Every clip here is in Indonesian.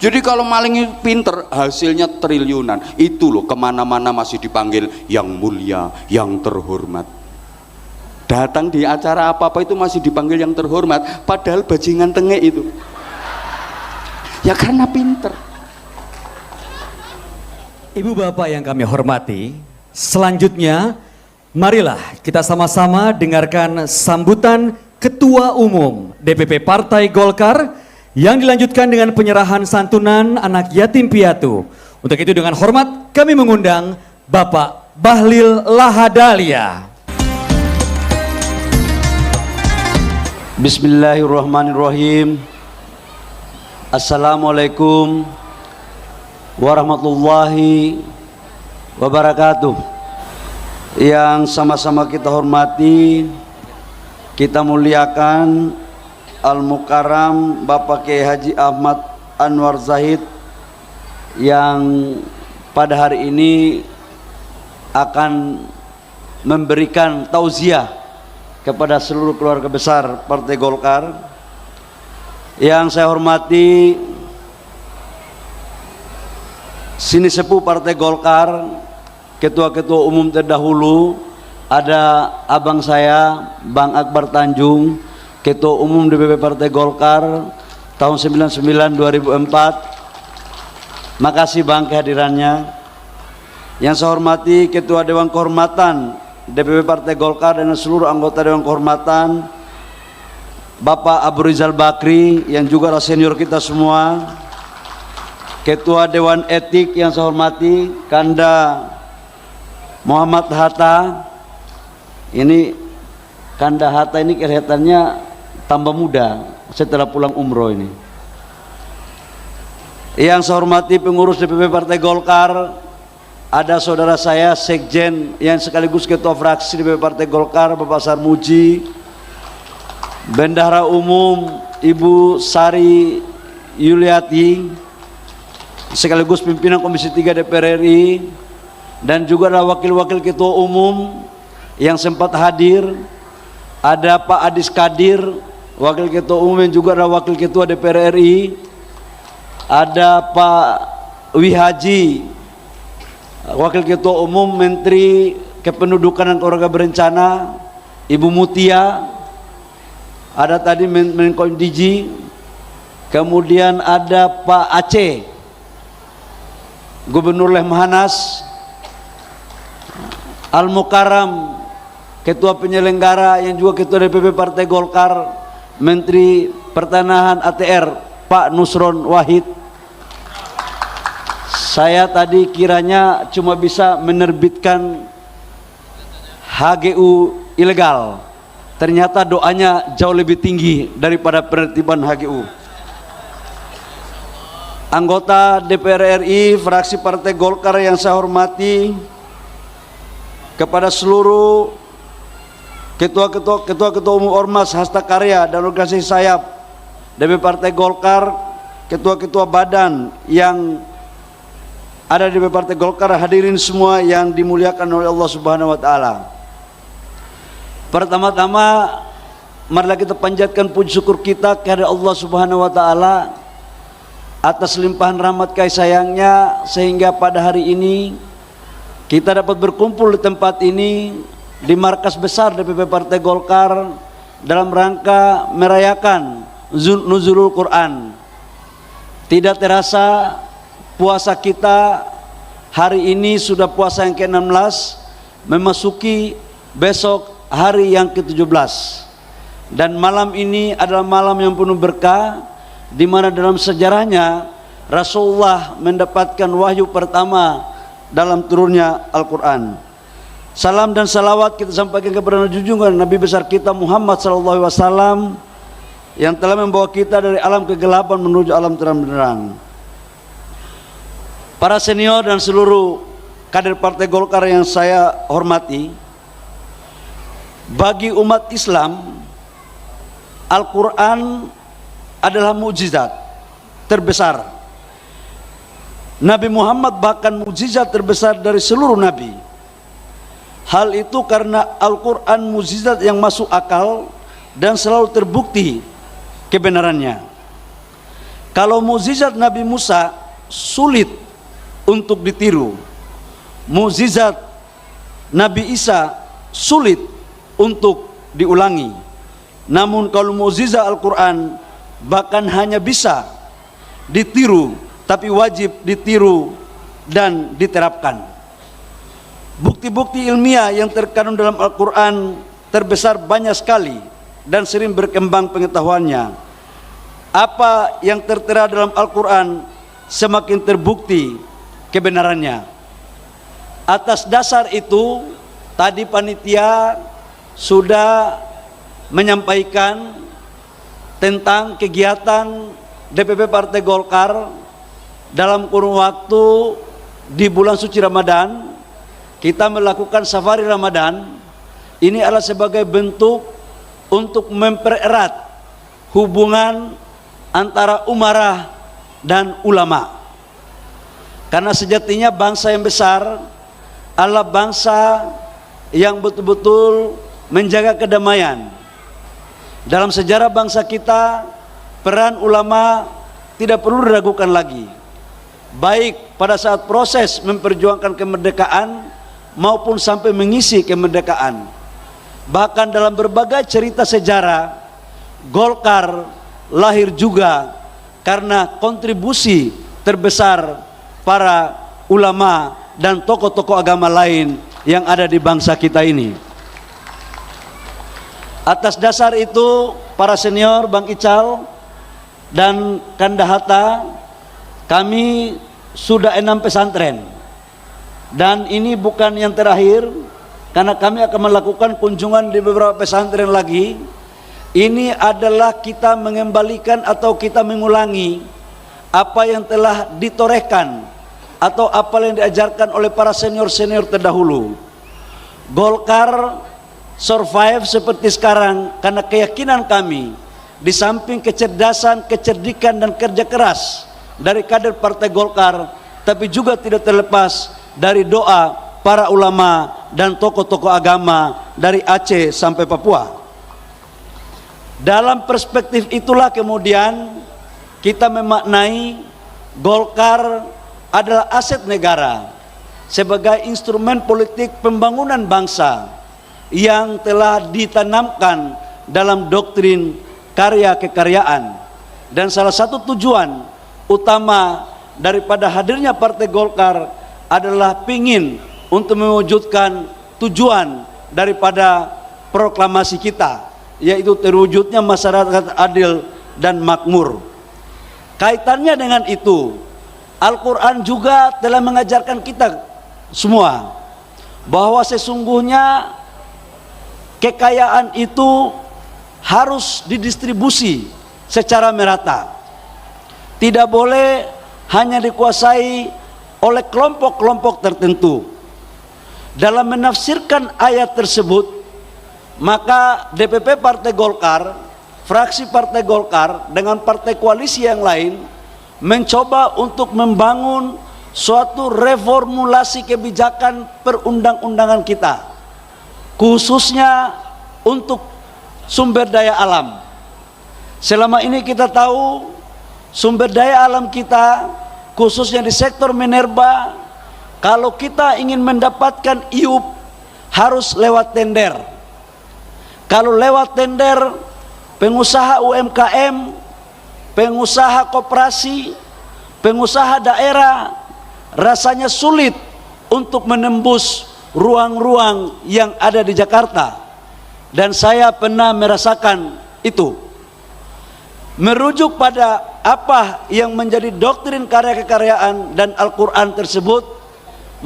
Jadi kalau maling pinter hasilnya triliunan. Itu loh, kemana-mana masih dipanggil yang mulia, yang terhormat. Datang di acara apa-apa itu masih dipanggil yang terhormat, padahal bajingan tengek itu. Ya karena pinter. Ibu bapak yang kami hormati, selanjutnya marilah kita sama-sama dengarkan sambutan Ketua Umum DPP Partai Golkar yang dilanjutkan dengan penyerahan santunan anak yatim piatu. Untuk itu dengan hormat kami mengundang Bapak Bahlil Lahadalia. Bismillahirrahmanirrahim. Assalamualaikum warahmatullahi wabarakatuh. Yang sama-sama kita hormati, kita muliakan Al-Mukarram Bapak Kiai Haji Ahmad Anwar Zahid yang pada hari ini akan memberikan tauziah kepada seluruh keluarga besar Partai Golkar. Yang saya hormati sini sepuh Partai Golkar, ketua-ketua umum terdahulu, ada abang saya Bang Akbar Tanjung, Ketua Umum DPP Partai Golkar tahun 99-2004. Makasih Bang kehadirannya. Yang saya hormati Ketua Dewan Kehormatan DPP Partai Golkar dan seluruh anggota Dewan Kehormatan, Bapak Abu Rizal Bakri yang juga adalah senior kita semua. Ketua Dewan Etik yang saya hormati Kanda Muhammad Hatta. Ini Kanda Hatta ini kelihatannya tambah muda setelah pulang umroh ini. Yang saya hormati pengurus DPP Partai Golkar, ada saudara saya Sekjen yang sekaligus Ketua Fraksi DPP Partai Golkar Bapak Sarmuji, Bendahara Umum Ibu Sari Yuliati, sekaligus pimpinan Komisi 3 DPR RI, dan juga ada wakil-wakil ketua umum yang sempat hadir. Ada Pak Adis Kadir, wakil ketua umum yang juga ada wakil ketua DPR RI. Ada Pak Wihaji, wakil ketua umum Menteri Kependudukan dan Keluarga Berencana. Ibu Mutia, ada tadi Menko Diji. Kemudian ada Pak Aceh, Gubernur Lemhanas. Al-Mukarram, Ketua Penyelenggara yang juga Ketua DPP Partai Golkar, Menteri Pertanahan ATR Pak Nusron Wahid. Saya tadi kiranya cuma bisa menerbitkan HGU ilegal, ternyata doanya jauh lebih tinggi daripada penertiban HGU. Anggota DPR RI fraksi Partai Golkar yang saya hormati, kepada seluruh ketua umum Ormas, Hasta Karya dan organisasi sayap DPP Partai Golkar, ketua-ketua badan yang ada di DPP Partai Golkar, hadirin semua yang dimuliakan oleh Allah Subhanahu wa taala. Pertama-tama marilah kita panjatkan puji syukur kita kepada Allah Subhanahu wa taala atas limpahan rahmat kasih sayangnya sehingga pada hari ini kita dapat berkumpul di tempat ini di markas besar DPP Partai Golkar dalam rangka merayakan Nuzulul Quran. Tidak terasa puasa kita hari ini sudah puasa yang ke-16, memasuki besok hari yang ke-17. Dan malam ini adalah malam yang penuh berkah, di mana dalam sejarahnya Rasulullah mendapatkan wahyu pertama dalam turunnya Al-Quran. Salam dan salawat kita sampaikan kepada junjungan Nabi besar kita Muhammad SAW yang telah membawa kita dari alam kegelapan menuju alam terang benderang. Para senior dan seluruh kader Partai Golkar yang saya hormati, bagi umat Islam Al-Quran adalah mukjizat terbesar. Nabi Muhammad bahkan mukjizat terbesar dari seluruh nabi. Hal itu karena Al-Quran mukjizat yang masuk akal dan selalu terbukti kebenarannya. Kalau mukjizat Nabi Musa sulit untuk ditiru, mukjizat Nabi Isa sulit untuk diulangi. Namun kalau mukjizat Al-Quran bahkan hanya bisa ditiru, tapi wajib ditiru dan diterapkan. Bukti-bukti ilmiah yang terkandung dalam Al-Quran terbesar banyak sekali dan sering berkembang pengetahuannya. Apa yang tertera dalam Al-Quran semakin terbukti kebenarannya. Atas dasar itu, tadi panitia sudah menyampaikan tentang kegiatan DPP Partai Golkar dalam kurun waktu di bulan suci Ramadan. Kita melakukan safari Ramadan. Ini adalah sebagai bentuk untuk mempererat hubungan antara umarah dan ulama. Karena sejatinya bangsa yang besar adalah bangsa yang betul-betul menjaga kedamaian. Dalam sejarah bangsa kita, peran ulama tidak perlu diragukan lagi, baik pada saat proses memperjuangkan kemerdekaan maupun sampai mengisi kemerdekaan. Bahkan dalam berbagai cerita sejarah, Golkar lahir juga karena kontribusi terbesar para ulama dan tokoh-tokoh agama lain yang ada di bangsa kita ini. Atas dasar itu, para senior Bang Ical dan Kanda Hatta, kami sudah 6 pesantren. Dan ini bukan yang terakhir, karena kami akan melakukan kunjungan di beberapa pesantren lagi. Ini adalah kita mengembalikan atau kita mengulangi apa yang telah ditorehkan atau apa yang diajarkan oleh para senior-senior terdahulu. Golkar survive seperti sekarang karena keyakinan kami, di samping kecerdasan, kecerdikan dan kerja keras dari kader Partai Golkar, tapi juga tidak terlepas dari doa para ulama dan tokoh-tokoh agama dari Aceh sampai Papua. Dalam perspektif itulah kemudian kita memaknai Golkar adalah aset negara sebagai instrumen politik pembangunan bangsa yang telah ditanamkan dalam doktrin karya kekaryaan. Dan salah satu tujuan utama daripada hadirnya Partai Golkar adalah pingin untuk mewujudkan tujuan daripada proklamasi kita, yaitu terwujudnya masyarakat adil dan makmur. Kaitannya dengan itu, Al-Quran juga telah mengajarkan kita semua bahwa sesungguhnya kekayaan itu harus didistribusi secara merata. Tidak boleh hanya dikuasai oleh kelompok-kelompok tertentu. Dalam menafsirkan ayat tersebut, maka DPP Partai Golkar, fraksi Partai Golkar dengan partai koalisi yang lain mencoba untuk membangun suatu reformulasi kebijakan perundang-undangan kita, khususnya untuk sumber daya alam. Selama ini kita tahu sumber daya alam kita, khususnya di sektor minerba, kalau kita ingin mendapatkan IUP harus lewat tender. Kalau lewat tender, pengusaha UMKM, pengusaha koperasi, pengusaha daerah rasanya sulit untuk menembus ruang-ruang yang ada di Jakarta. Dan saya pernah merasakan itu. Merujuk pada apa yang menjadi doktrin karya kekaryaan dan Al-Quran tersebut,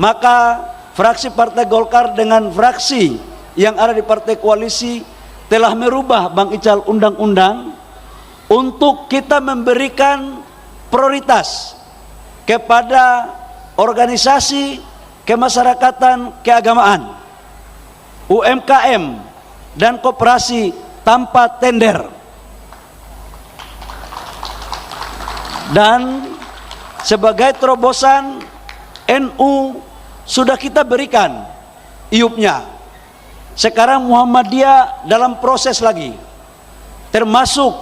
maka fraksi Partai Golkar dengan fraksi yang ada di partai koalisi telah merubah, Bang Ical, undang-undang untuk kita memberikan prioritas kepada organisasi kemasyarakatan keagamaan, UMKM dan koperasi tanpa tender. Dan sebagai terobosan, NU sudah kita berikan IUP-nya. Sekarang Muhammadiyah dalam proses lagi, termasuk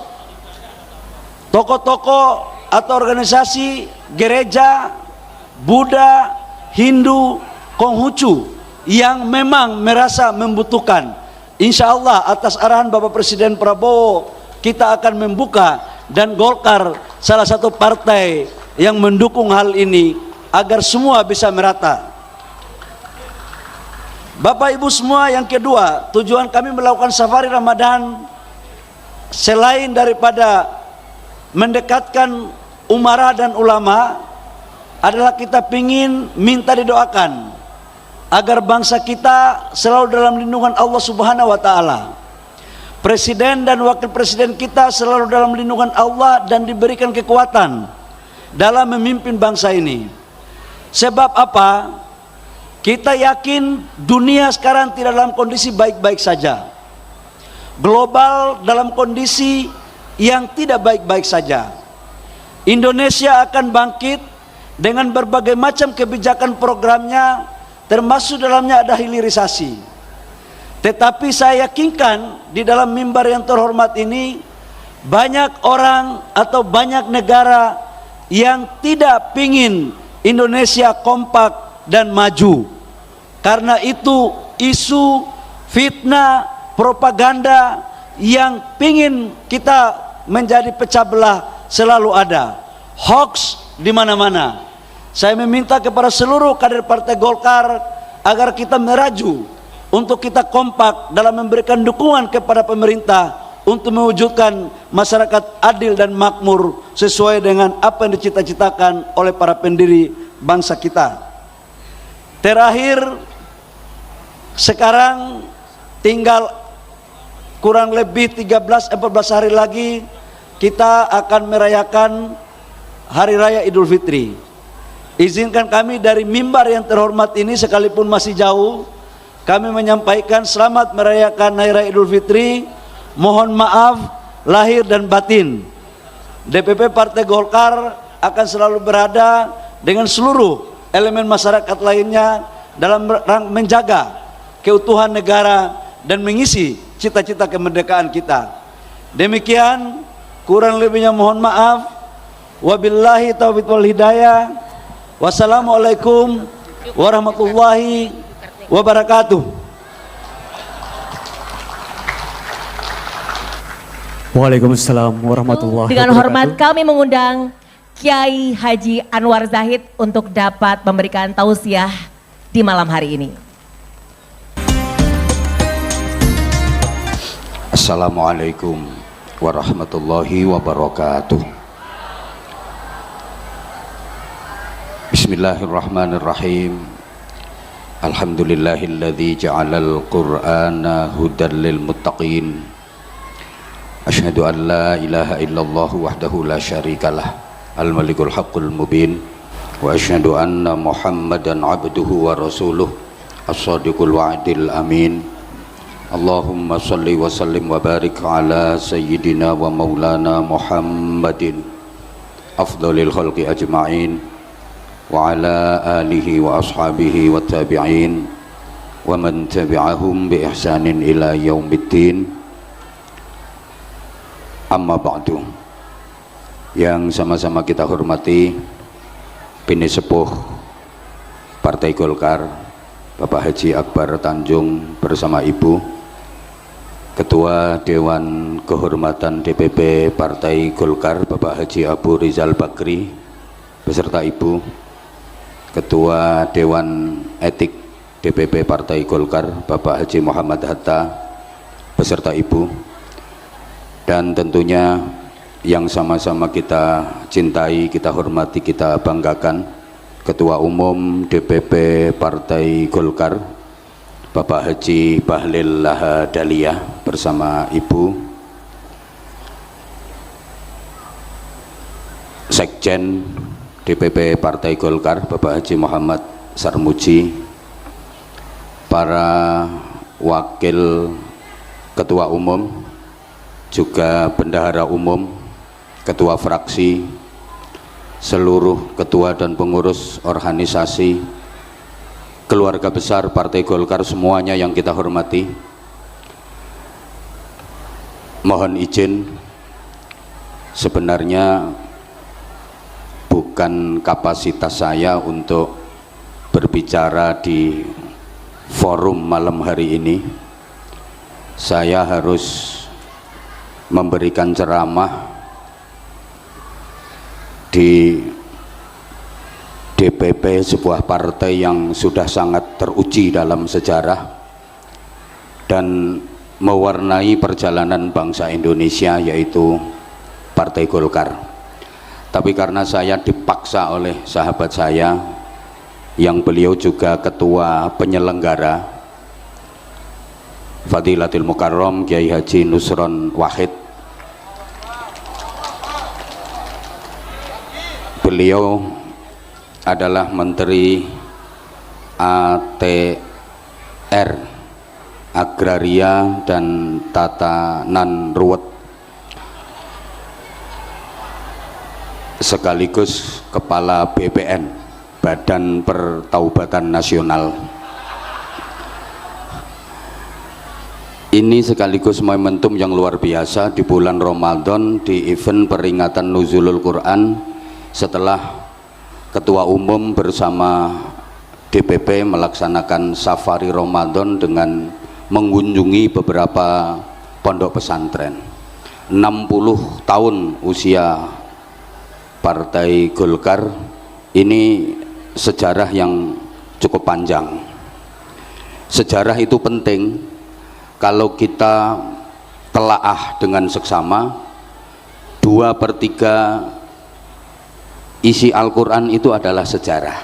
tokoh-tokoh atau organisasi gereja, Buddha, Hindu, Konghucu yang memang merasa membutuhkan. Insya Allah atas arahan Bapak Presiden Prabowo kita akan membuka, dan Golkar salah satu partai yang mendukung hal ini agar semua bisa merata. Bapak Ibu semua, yang kedua, tujuan kami melakukan safari Ramadan selain daripada mendekatkan umarah dan ulama adalah kita ingin minta didoakan agar bangsa kita selalu dalam lindungan Allah Subhanahu wa taala. Presiden dan wakil presiden kita selalu dalam lindungan Allah dan diberikan kekuatan dalam memimpin bangsa ini. Sebab apa? Kita yakin dunia sekarang tidak dalam kondisi baik-baik saja. Global dalam kondisi yang tidak baik-baik saja. Indonesia akan bangkit dengan berbagai macam kebijakan programnya, termasuk dalamnya ada hilirisasi. Tetapi saya yakinkan di dalam mimbar yang terhormat ini banyak orang atau banyak negara yang tidak pingin Indonesia kompak dan maju. Karena itu isu fitnah, propaganda yang pingin kita menjadi pecah belah selalu ada. Hoax di mana-mana. Saya meminta kepada seluruh kader Partai Golkar agar kita meraju untuk kita kompak dalam memberikan dukungan kepada pemerintah untuk mewujudkan masyarakat adil dan makmur sesuai dengan apa yang dicita-citakan oleh para pendiri bangsa kita. Terakhir, sekarang tinggal kurang lebih 13-14 hari lagi kita akan merayakan Hari Raya Idul Fitri. Izinkan kami dari mimbar yang terhormat ini, sekalipun masih jauh, kami menyampaikan selamat merayakan Hari Raya Idul Fitri. Mohon maaf lahir dan batin. DPP Partai Golkar akan selalu berada dengan seluruh elemen masyarakat lainnya dalam menjaga keutuhan negara dan mengisi cita-cita kemerdekaan kita. Demikian, kurang lebihnya mohon maaf. Wabillahi taufiq wal hidayah. Wassalamualaikum warahmatullahi wabarakatuh. Waalaikumsalam warahmatullahi wabarakatuh. Dengan hormat kami mengundang Kiai Haji Anwar Zahid untuk dapat memberikan tausiah di malam hari ini. Assalamualaikum warahmatullahi wabarakatuh. Bismillahirrahmanirrahim. Alhamdulillahilladzi ja'alal qur'ana hudan lil muttaqin. Asyhadu an la ilaha illallah wahdahu la syarikalah al-malikul haqqul mubin, wa asyhadu anna muhammadan abduhu wa rasuluh as-sadiqul wa'dil amin. Allahumma salli wa sallim wa barik ala sayyidina wa maulana Muhammadin afdalil khalqi ajma'in wa ala alihi wa ashabihi wa tabi'in wa man tabi'ahum bi ihsanin ila yaumiddin. Amma ba'du. Yang sama-sama kita hormati Bini Sepuh Partai Golkar Bapak Haji Akbar Tanjung bersama Ibu, Ketua Dewan Kehormatan DPP Partai Golkar Bapak Haji Abu Rizal Bakri beserta Ibu, Ketua Dewan Etik DPP Partai Golkar Bapak Haji Muhammad Hatta beserta Ibu, dan tentunya yang sama-sama kita cintai, kita hormati, kita banggakan, Ketua Umum DPP Partai Golkar Bapak Haji Bahlil Lahadalia bersama Ibu, Sekjen DPP Partai Golkar Bapak Haji Muhammad Sarmuji, para wakil Ketua Umum, juga Bendahara Umum, Ketua Fraksi, seluruh ketua dan pengurus organisasi, keluarga besar Partai Golkar semuanya yang kita hormati. Mohon izin, sebenarnya bukan kapasitas saya untuk berbicara di forum malam hari ini. Saya harus memberikan ceramah di DPP, sebuah partai yang sudah sangat teruji dalam sejarah dan mewarnai perjalanan bangsa Indonesia, yaitu Partai Golkar. Tapi karena saya dipaksa oleh sahabat saya yang beliau juga ketua penyelenggara, Fadilatul Mukarram Kiai Haji Nusron Wahid, beliau adalah Menteri ATR, Agraria dan Tatanan Ruwet, sekaligus Kepala BPN, Badan Pertaubatan Nasional. Ini sekaligus momentum yang luar biasa di bulan Ramadan, di event peringatan Nuzulul Quran, setelah Ketua Umum bersama DPP melaksanakan safari Ramadan dengan mengunjungi beberapa pondok pesantren. 60 tahun usia Partai Golkar, ini sejarah yang cukup panjang. Sejarah itu penting kalau kita telaah dengan seksama. 2/3 isi Al-Quran itu adalah sejarah.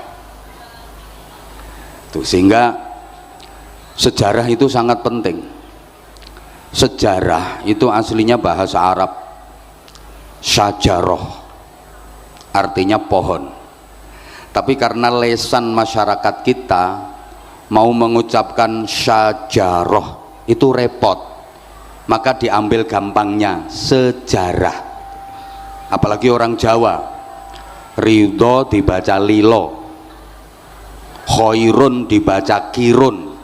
Tuh, sehingga sejarah itu sangat penting. Sejarah itu aslinya bahasa Arab syajaroh, artinya pohon. Tapi karena lesan masyarakat kita mau mengucapkan syajaroh itu repot, maka diambil gampangnya sejarah. Apalagi orang Jawa, ridho dibaca lilo, khairun dibaca kirun,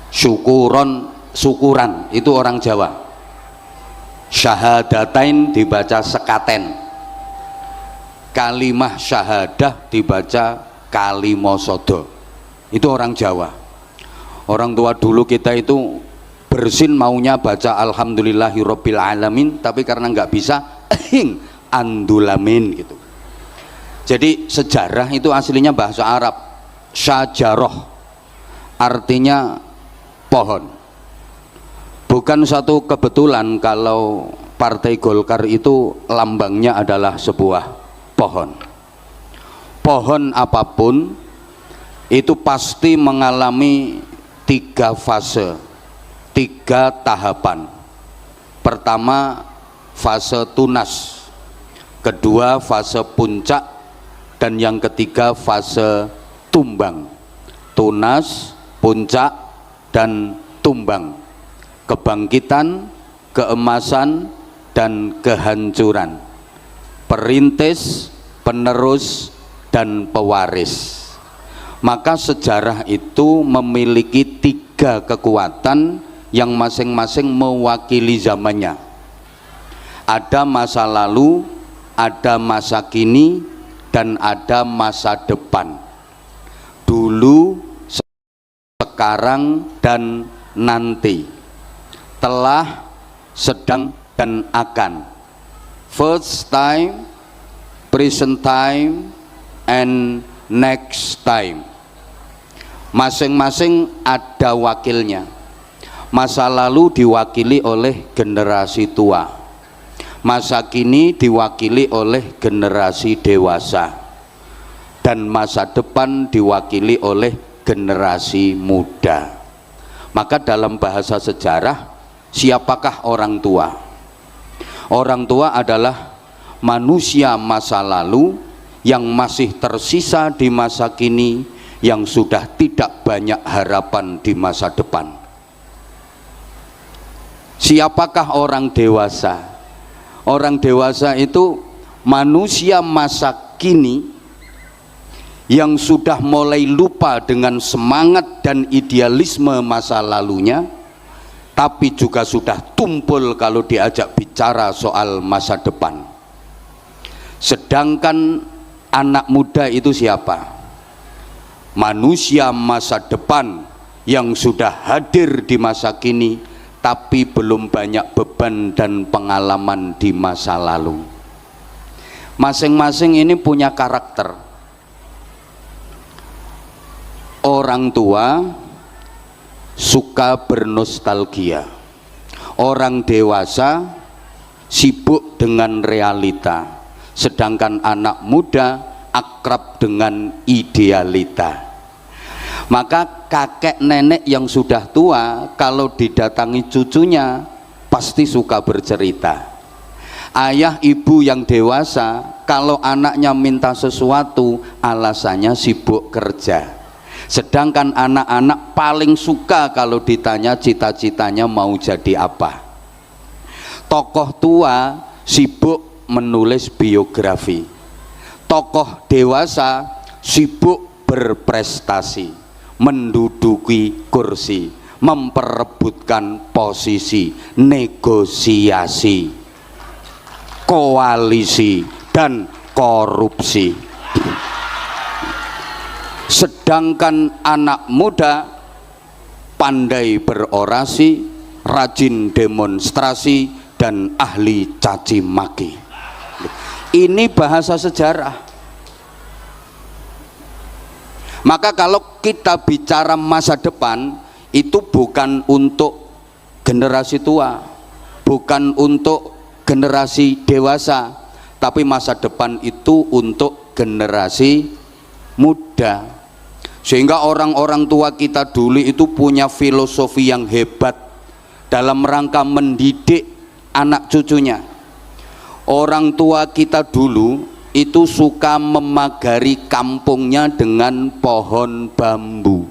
syukuron syukuran, itu orang Jawa. Syahadatain dibaca sekaten, kalimah syahadah dibaca kalimosodo, itu orang Jawa. Orang tua dulu kita itu bersin maunya baca alhamdulillahirabbil alamin, tapi karena nggak bisa andulamin gitu. Jadi sejarah itu aslinya bahasa Arab syajaroh, artinya pohon. Bukan satu kebetulan kalau Partai Golkar itu lambangnya adalah sebuah pohon. Pohon apapun itu pasti mengalami 3 fase, 3 tahapan. Pertama fase tunas, kedua fase puncak, dan yang ketiga fase tumbang. Tunas, puncak, dan tumbang. Kebangkitan, keemasan, dan kehancuran. Perintis, penerus, dan pewaris. Maka sejarah itu memiliki 3 kekuatan yang masing-masing mewakili zamannya. Ada masa lalu, ada masa kini, dan ada masa depan. Dulu, sekarang, dan nanti. Telah, sedang, dan akan. First time, present time, and next time. Masing-masing ada wakilnya. Masa lalu diwakili oleh generasi tua, masa kini diwakili oleh generasi dewasa, dan masa depan diwakili oleh generasi muda. Maka dalam bahasa sejarah, siapakah orang tua? Orang tua adalah manusia masa lalu yang masih tersisa di masa kini, yang sudah tidak banyak harapan di masa depan. Siapakah orang dewasa? Orang dewasa itu manusia masa kini yang sudah mulai lupa dengan semangat dan idealisme masa lalunya, tapi juga sudah tumpul kalau diajak bicara soal masa depan. Sedangkan anak muda itu siapa? Manusia masa depan yang sudah hadir di masa kini tapi belum banyak beban dan pengalaman di masa lalu. Masing-masing ini punya karakter. Orang tua suka bernostalgia, orang dewasa sibuk dengan realita, sedangkan anak muda akrab dengan idealita. Maka kakek nenek yang sudah tua kalau didatangi cucunya pasti suka bercerita. Ayah ibu yang dewasa kalau anaknya minta sesuatu alasannya sibuk kerja. Sedangkan anak-anak paling suka kalau ditanya cita-citanya mau jadi apa. Tokoh tua sibuk menulis biografi. Tokoh dewasa sibuk berprestasi, menduduki kursi, memperebutkan posisi, negosiasi, koalisi, dan korupsi. Sedangkan anak muda pandai berorasi, rajin demonstrasi, dan ahli caci maki. Ini bahasa sejarah. Maka kalau kita bicara masa depan, itu bukan untuk generasi tua, bukan untuk generasi dewasa, tapi masa depan itu untuk generasi muda. Sehingga orang-orang tua kita dulu itu punya filosofi yang hebat dalam rangka mendidik anak cucunya. Orang tua kita dulu itu suka memagari kampungnya dengan pohon bambu.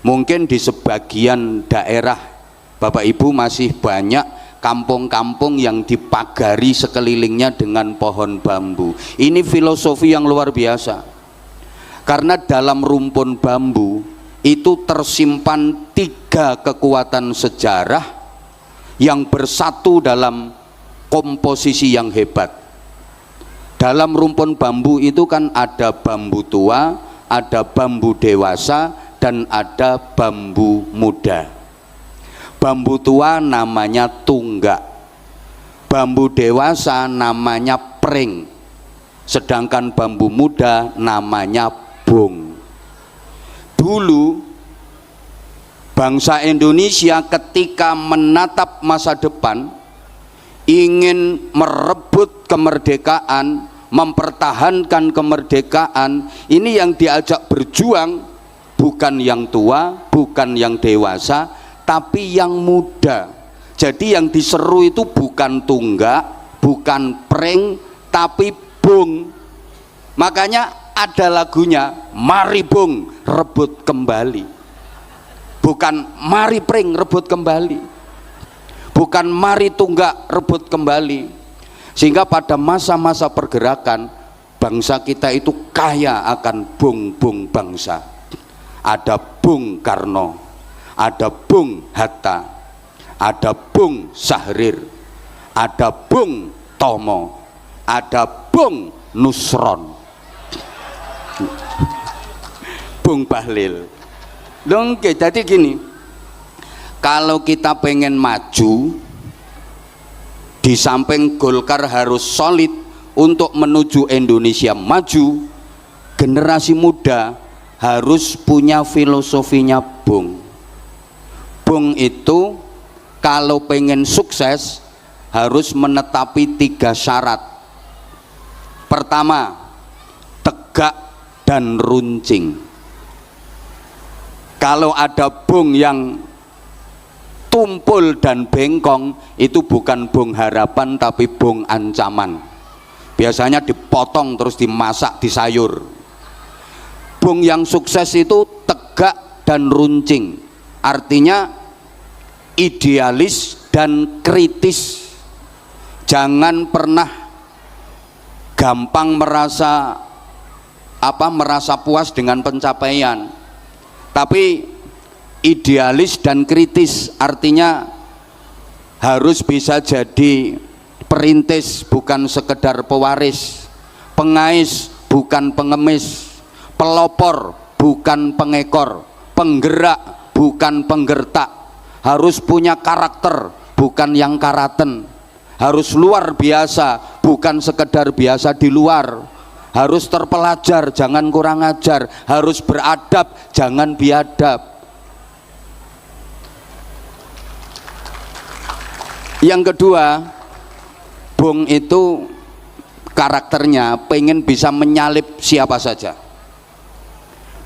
Mungkin di sebagian daerah Bapak Ibu masih banyak kampung-kampung yang dipagari sekelilingnya dengan pohon bambu. Ini filosofi yang luar biasa. Karena dalam rumpun bambu itu tersimpan 3 kekuatan sejarah yang bersatu dalam komposisi yang hebat. Dalam rumpun bambu itu kan ada bambu tua, ada bambu dewasa, dan ada bambu muda. Bambu tua namanya tunggak, bambu dewasa namanya pring, sedangkan bambu muda namanya bung. Dulu bangsa Indonesia ketika menatap masa depan, ingin merebut kemerdekaan, mempertahankan kemerdekaan, ini yang diajak berjuang bukan yang tua, bukan yang dewasa, tapi yang muda. Jadi yang diseru itu bukan tunggak, bukan pring, tapi bung. Makanya ada lagunya, mari bung rebut kembali, bukan mari pring rebut kembali, bukan mari tunggak rebut kembali. Sehingga pada masa-masa pergerakan bangsa kita itu kaya akan bung-bung bangsa. Ada Bung Karno, ada Bung Hatta, ada Bung Sahrir, ada Bung Tomo, ada Bung Nusron, Bung Bahlil. Oke, jadi gini, kalau kita pengen maju, di samping Golkar harus solid untuk menuju Indonesia maju, generasi muda harus punya filosofinya Bung. Bung itu kalau pengen sukses harus menetapi 3 syarat. Pertama, tegak dan runcing. Kalau ada bung yang tumpul dan bengkong, itu bukan bung harapan tapi bung ancaman. Biasanya dipotong terus dimasak di sayur. Bung yang sukses itu tegak dan runcing, artinya idealis dan kritis. Jangan pernah gampang merasa puas dengan pencapaian, tapi idealis dan kritis, artinya harus bisa jadi perintis bukan sekedar pewaris, pengais bukan pengemis, pelopor bukan pengekor, penggerak bukan penggertak, harus punya karakter bukan yang karaten, harus luar biasa bukan sekedar biasa di luar, harus terpelajar jangan kurang ajar, harus beradab jangan biadab. Yang kedua, Bung itu karakternya pengen bisa menyalip siapa saja,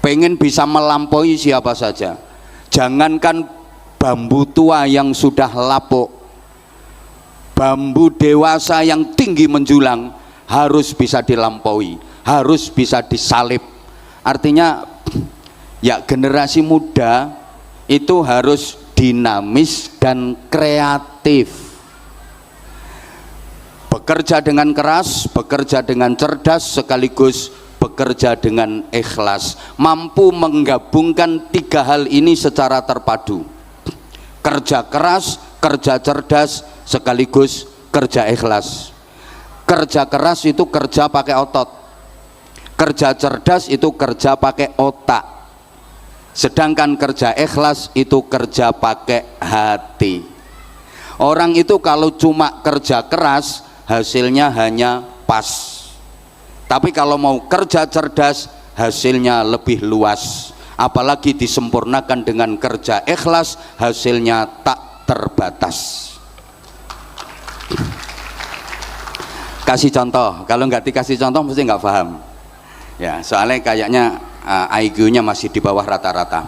pengen bisa melampaui siapa saja. Jangankan bambu tua yang sudah lapuk, bambu dewasa yang tinggi menjulang harus bisa dilampaui, harus bisa disalip. Artinya ya generasi muda itu harus dinamis dan kreatif, bekerja dengan keras, bekerja dengan cerdas, sekaligus bekerja dengan ikhlas, mampu menggabungkan tiga hal ini secara terpadu: kerja keras, kerja cerdas, sekaligus kerja ikhlas. Kerja keras itu kerja pakai otot, kerja cerdas itu kerja pakai otak, sedangkan kerja ikhlas itu kerja pakai hati. Orang itu kalau cuma kerja keras hasilnya hanya pas, tapi kalau mau kerja cerdas hasilnya lebih luas, apalagi disempurnakan dengan kerja ikhlas hasilnya tak terbatas. Kasih contoh, kalau nggak dikasih contoh mesti nggak paham ya, soalnya kayaknya IQ-nya masih di bawah rata-rata.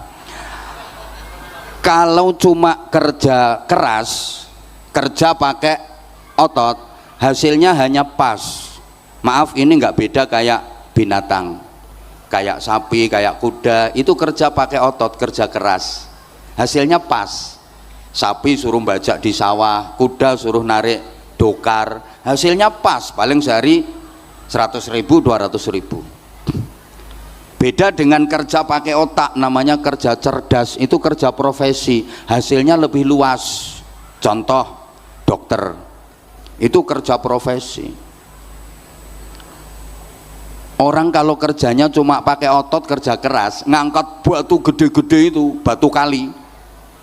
Kalau cuma kerja keras, kerja pakai otot, hasilnya hanya pas. Maaf, ini nggak beda kayak binatang, kayak sapi, kayak kuda, itu kerja pakai otot, kerja keras, hasilnya pas. Sapi suruh bajak di sawah, kuda suruh narik dokar, hasilnya pas, paling sehari 100.000, 200.000. Beda dengan kerja pakai otak, namanya kerja cerdas, itu kerja profesi, hasilnya lebih luas. Contoh, dokter, itu kerja profesi. Orang kalau kerjanya cuma pakai otot, kerja keras, ngangkat batu gede-gede itu, batu kali,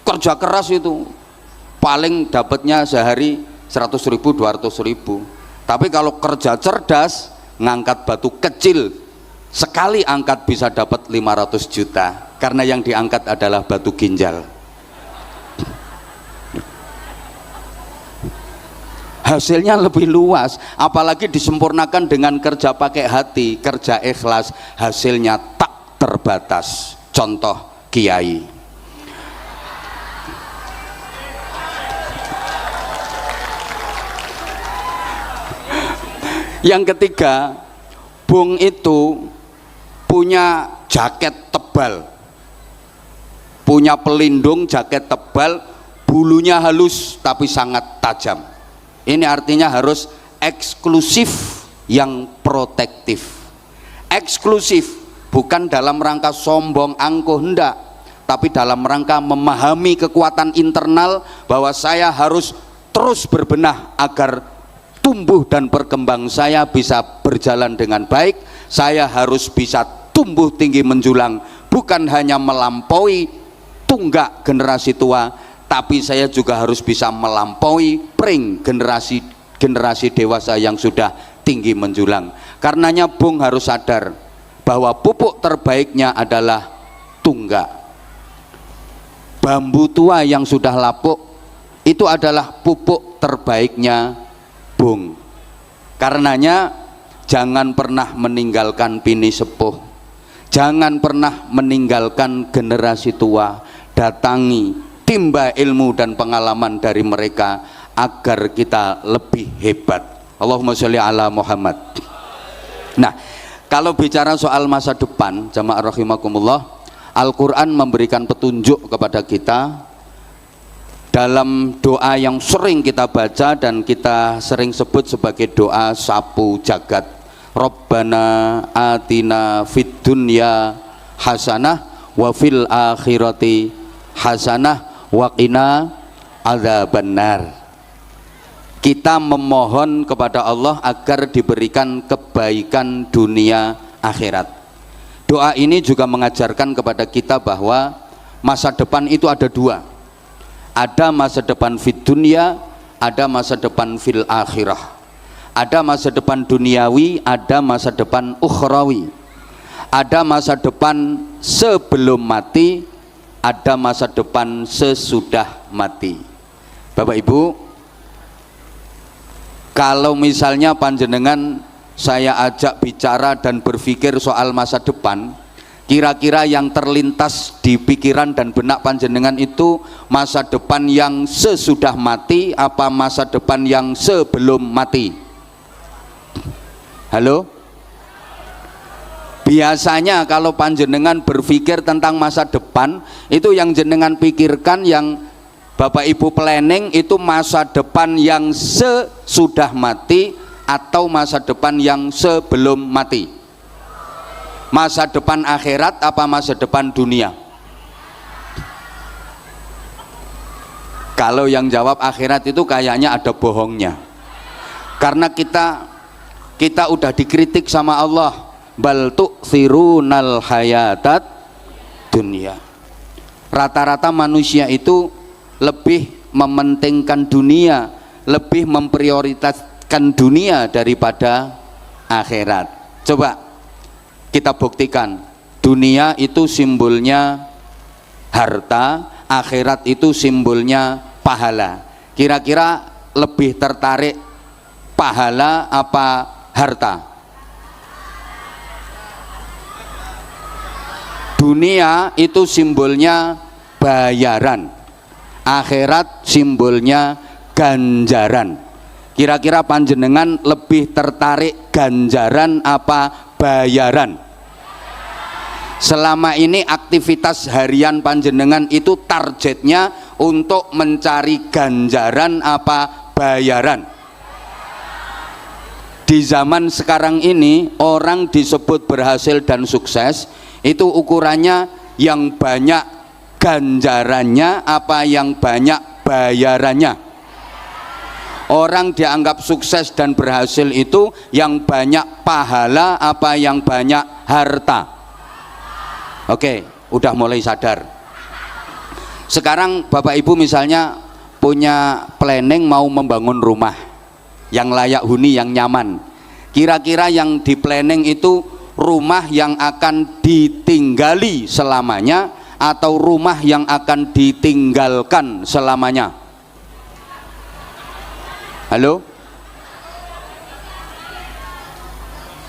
kerja keras itu, paling dapatnya sehari 100.000, 200.000. Tapi kalau kerja cerdas, ngangkat batu kecil, sekali angkat bisa dapat 500 juta, karena yang diangkat adalah batu ginjal. Hasilnya lebih luas, apalagi disempurnakan dengan kerja pakai hati, kerja ikhlas, hasilnya tak terbatas. Contoh kiai. Yang ketiga, Bung itu punya jaket tebal, punya pelindung jaket tebal, bulunya halus tapi sangat tajam. Ini artinya harus eksklusif yang protektif. Eksklusif bukan dalam rangka sombong angkuh, hendak, tapi dalam rangka memahami kekuatan internal bahwa saya harus terus berbenah agar tumbuh dan berkembang saya bisa berjalan dengan baik. Saya harus bisa tumbuh tinggi menjulang, bukan hanya melampaui tunggak generasi tua, tapi saya juga harus bisa melampaui pring generasi dewasa yang sudah tinggi menjulang. Karenanya Bung harus sadar bahwa pupuk terbaiknya adalah tunggak. Bambu tua yang sudah lapuk itu adalah pupuk terbaiknya Bung. Karenanya jangan pernah meninggalkan bini sepuh, jangan pernah meninggalkan generasi tua. Datangi, timba ilmu dan pengalaman dari mereka agar kita lebih hebat. Allahumma sholli ala Muhammad. Nah, kalau bicara soal masa depan, jamaah rahimakumullah, Al-Quran memberikan petunjuk kepada kita dalam doa yang sering kita baca dan kita sering sebut sebagai doa sapu jagat. Rabbana atina fid dunya hasanah wa fil akhirati hasanah wa qina adzabannar. kita memohon kepada Allah agar diberikan kebaikan dunia akhirat. Doa ini juga mengajarkan kepada kita bahwa masa depan itu ada dua. Ada masa depan fid dunya, ada masa depan fil akhirah. Ada masa depan duniawi, ada masa depan ukhrawi. Ada masa depan sebelum mati, ada masa depan sesudah mati. Bapak Ibu, kalau misalnya panjenengan saya ajak bicara dan berpikir soal masa depan, kira-kira yang terlintas di pikiran dan benak panjenengan itu masa depan yang sesudah mati apa masa depan yang sebelum mati? Halo? Biasanya kalau panjenengan berpikir tentang masa depan, itu yang jenengan pikirkan, yang Bapak Ibu planning itu masa depan yang sesudah mati atau masa depan yang sebelum mati? Masa depan akhirat apa masa depan dunia? Kalau yang jawab akhirat itu kayaknya ada bohongnya, karena kita udah dikritik sama Allah, bal tu'thirunal hayatat dunia. Rata-rata manusia itu lebih mementingkan dunia, lebih memprioritaskan dunia daripada akhirat. Coba kita buktikan, dunia itu simbolnya harta, akhirat itu simbolnya pahala. Kira-kira lebih tertarik pahala apa harta? Dunia itu simbolnya bayaran, akhirat simbolnya ganjaran. Kira-kira panjenengan lebih tertarik ganjaran apa bayaran? Selama ini aktivitas harian panjenengan itu targetnya untuk mencari ganjaran apa bayaran? Di zaman sekarang ini orang disebut berhasil dan sukses itu ukurannya yang banyak ganjarannya apa yang banyak bayarannya? Orang dianggap sukses dan berhasil itu yang banyak pahala apa yang banyak harta? Oke, udah mulai sadar. Sekarang Bapak Ibu misalnya punya planning mau membangun rumah yang layak huni, yang nyaman. Kira-kira yang di planning itu rumah yang akan ditinggali selamanya atau rumah yang akan ditinggalkan selamanya? Halo?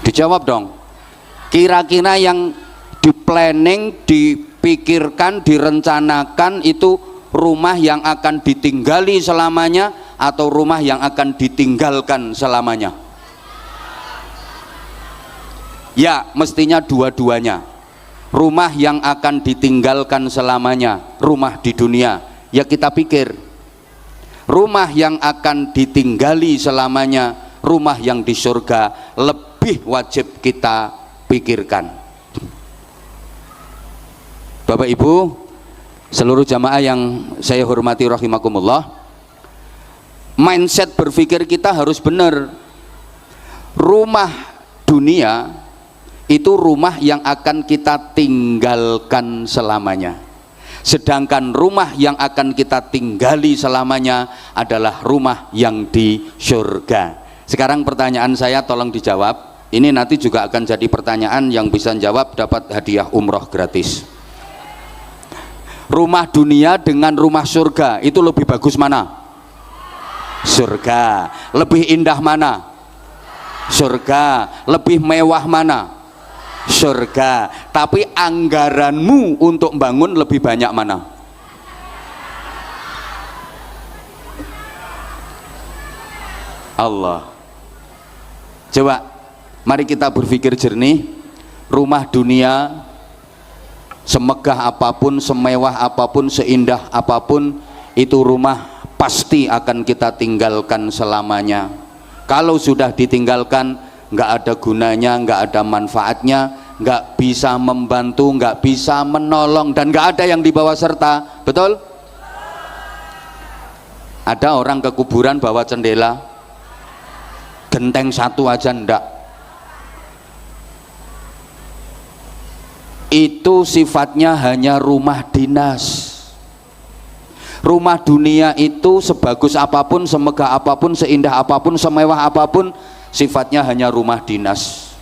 Dijawab dong. Kira-kira yang di planning, dipikirkan, direncanakan itu rumah yang akan ditinggali selamanya atau rumah yang akan ditinggalkan selamanya? Ya, mestinya dua-duanya. Rumah yang akan ditinggalkan selamanya, rumah di dunia. Ya kita pikir, rumah yang akan ditinggali selamanya, rumah yang di surga, lebih wajib kita pikirkan. Bapak Ibu, seluruh jamaah yang saya hormati rahimakumullah, mindset berpikir kita harus benar. Rumah dunia itu rumah yang akan kita tinggalkan selamanya, sedangkan rumah yang akan kita tinggali selamanya adalah rumah yang di surga. Sekarang pertanyaan saya tolong dijawab, ini nanti juga akan jadi pertanyaan, yang bisa jawab dapat hadiah umroh gratis. Rumah dunia dengan rumah surga itu lebih bagus mana? Surga. Lebih indah mana? Surga. Lebih mewah mana? Surga. Tapi anggaranmu untuk bangun lebih banyak mana? Allah. Coba mari kita berpikir jernih. Rumah dunia semegah apapun, semewah apapun, seindah apapun, itu rumah pasti akan kita tinggalkan selamanya. Kalau sudah ditinggalkan, nggak ada gunanya, nggak ada manfaatnya, nggak bisa membantu, nggak bisa menolong, dan nggak ada yang dibawa serta. Betul? Ada orang ke kuburan bawa cendela, genteng satu aja ndak. Itu sifatnya hanya rumah dinas. Rumah dunia itu sebagus apapun, semegah apapun, seindah apapun, semewah apapun, sifatnya hanya rumah dinas.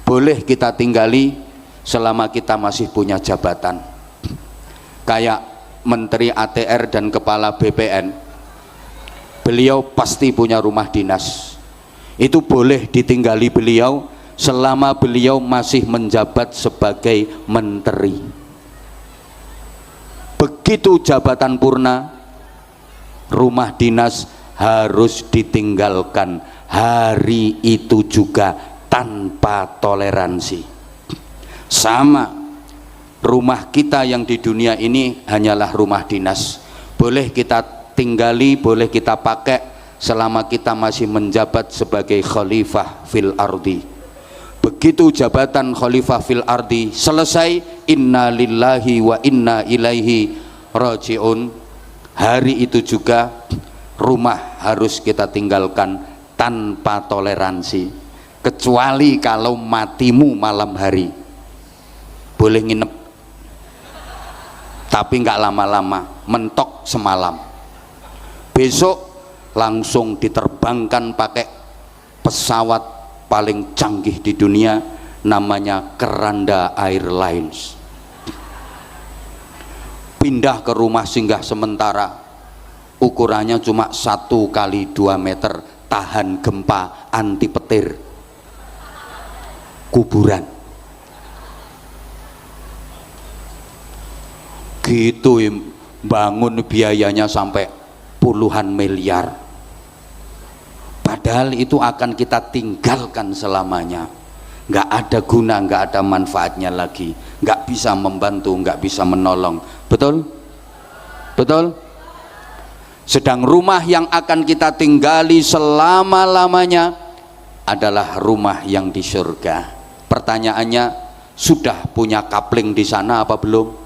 Boleh kita tinggali selama kita masih punya jabatan. Kayak Menteri ATR dan Kepala BPN, beliau pasti punya rumah dinas. Itu boleh ditinggali beliau selama beliau masih menjabat sebagai menteri. Begitu jabatan purna, rumah dinas harus ditinggalkan hari itu juga tanpa toleransi. Sama, rumah kita yang di dunia ini hanyalah rumah dinas. Boleh kita tinggali, boleh kita pakai selama kita masih menjabat sebagai khalifah fil ardi. Begitu jabatan khalifah fil ardi selesai, inna lillahi wa inna ilaihi rajiun, hari itu juga rumah harus kita tinggalkan tanpa toleransi, kecuali kalau matimu malam hari. Boleh nginep tapi nggak lama-lama, mentok semalam, besok langsung diterbangkan pakai pesawat paling canggih di dunia, namanya Keranda Airlines. Pindah ke rumah singgah sementara, ukurannya cuma 1 kali 2 meter, tahan gempa, anti petir, kuburan. Gitu bangun biayanya sampai puluhan miliar, padahal itu akan kita tinggalkan selamanya. Nggak ada guna, nggak ada manfaatnya lagi, nggak bisa membantu, nggak bisa menolong. Betul? Betul? Sedang rumah yang akan kita tinggali selama-lamanya adalah rumah yang di surga. Pertanyaannya, sudah punya kapling di sana apa belum?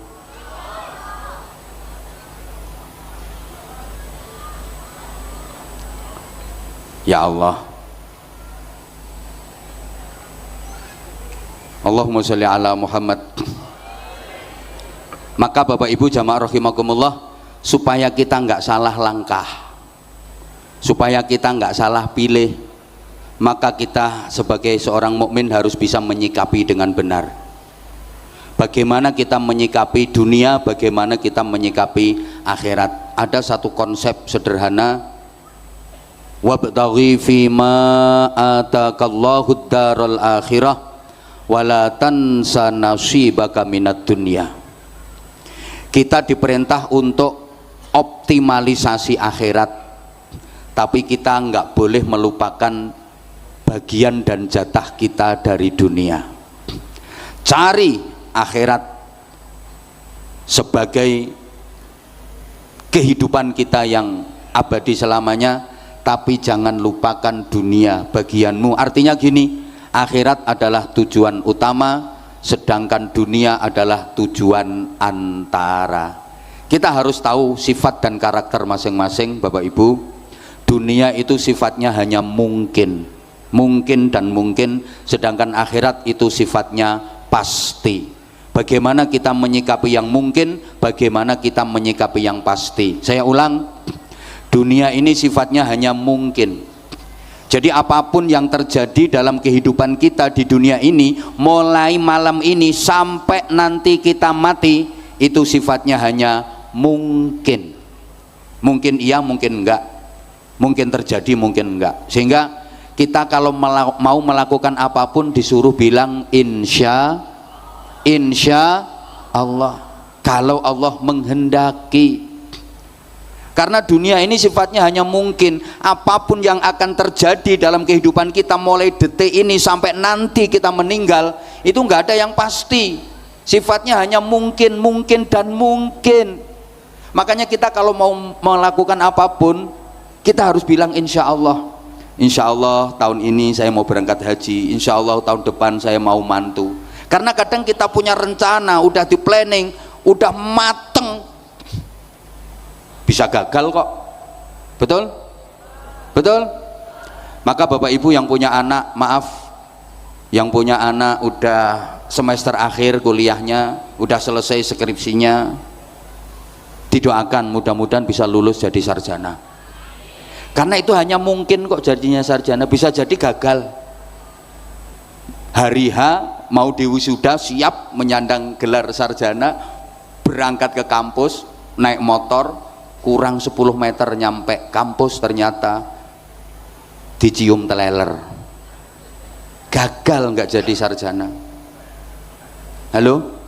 Ya Allah, Allahumma sholli ala Muhammad. Maka Bapak Ibu jamaah rahimakumullah, supaya kita nggak salah langkah, supaya kita nggak salah pilih, maka kita sebagai seorang mukmin harus bisa menyikapi dengan benar. Bagaimana kita menyikapi dunia, bagaimana kita menyikapi akhirat. Ada satu konsep sederhana, wabtaghi fima atakallahu daral akhirah wala tansa nasibaka minad dunya. Kita diperintah untuk optimalisasi akhirat, tapi kita nggak boleh melupakan bagian dan jatah kita dari dunia. Cari akhirat sebagai kehidupan kita yang abadi selamanya, tapi jangan lupakan dunia bagianmu. Artinya gini, akhirat adalah tujuan utama, sedangkan dunia adalah tujuan antara. Kita harus tahu sifat dan karakter masing-masing Bapak Ibu. Dunia itu sifatnya hanya mungkin, mungkin dan mungkin, sedangkan akhirat itu sifatnya pasti. Bagaimana kita menyikapi yang mungkin, bagaimana kita menyikapi yang pasti. Saya ulang, dunia ini sifatnya hanya mungkin. Jadi apapun yang terjadi dalam kehidupan kita di dunia ini, mulai malam ini sampai nanti kita mati, itu sifatnya hanya mungkin. Mungkin iya, mungkin enggak, mungkin terjadi, mungkin enggak. Sehingga kita kalau mau melakukan apapun disuruh bilang insya Allah, kalau Allah menghendaki. Karena dunia ini sifatnya hanya mungkin. Apapun yang akan terjadi dalam kehidupan kita mulai detik ini sampai nanti kita meninggal, itu nggak ada yang pasti. Sifatnya hanya mungkin, mungkin dan mungkin. Makanya kita kalau mau melakukan apapun, kita harus bilang insya Allah. Insya Allah tahun ini saya mau berangkat haji, insya Allah tahun depan saya mau mantu. Karena kadang kita punya rencana, udah di planning, udah mateng, bisa gagal kok. Betul? Betul? Maka Bapak Ibu yang punya anak, maaf, yang punya anak udah semester akhir kuliahnya, udah selesai skripsinya, didoakan mudah-mudahan bisa lulus jadi sarjana. Karena itu hanya mungkin kok jadinya sarjana, bisa jadi gagal. Hari H mau diwisuda, siap menyandang gelar sarjana, berangkat ke kampus naik motor, kurang 10 meter nyampe kampus ternyata dicium teleler, gagal nggak jadi sarjana. Halo?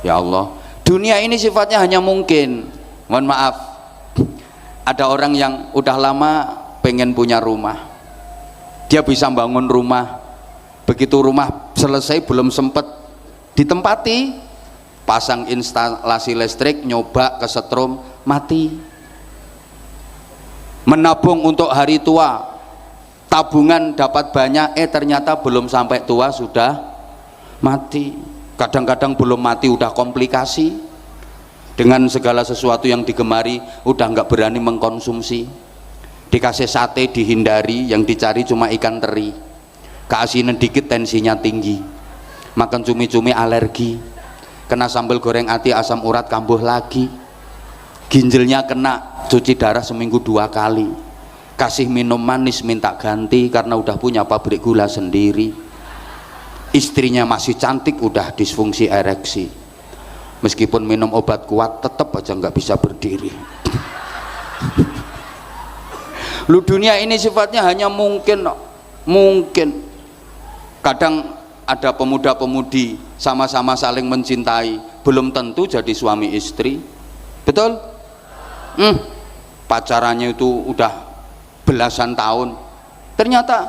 Ya Allah, dunia ini sifatnya hanya mungkin. Mohon maaf, ada orang yang udah lama pengen punya rumah, dia bisa bangun rumah, begitu rumah selesai belum sempet ditempati, pasang instalasi listrik, nyoba kesetrum, mati. Menabung untuk hari tua, tabungan dapat banyak, ternyata belum sampai tua sudah mati. Kadang-kadang belum mati udah komplikasi, dengan segala sesuatu yang digemari udah nggak berani mengkonsumsi. Dikasih sate dihindari, yang dicari cuma ikan teri. Keasinan dikit tensinya tinggi, makan cumi-cumi alergi, kena sambal goreng ati asam urat kambuh lagi, ginjalnya kena cuci darah seminggu 2 kali, kasih minum manis minta ganti karena udah punya pabrik gula sendiri. Istrinya masih cantik udah disfungsi ereksi, meskipun minum obat kuat tetap aja nggak bisa berdiri. Lu dunia ini sifatnya hanya mungkin. Kadang ada pemuda-pemudi sama-sama saling mencintai, belum tentu jadi suami istri. Betul? Pacarannya itu udah belasan tahun, ternyata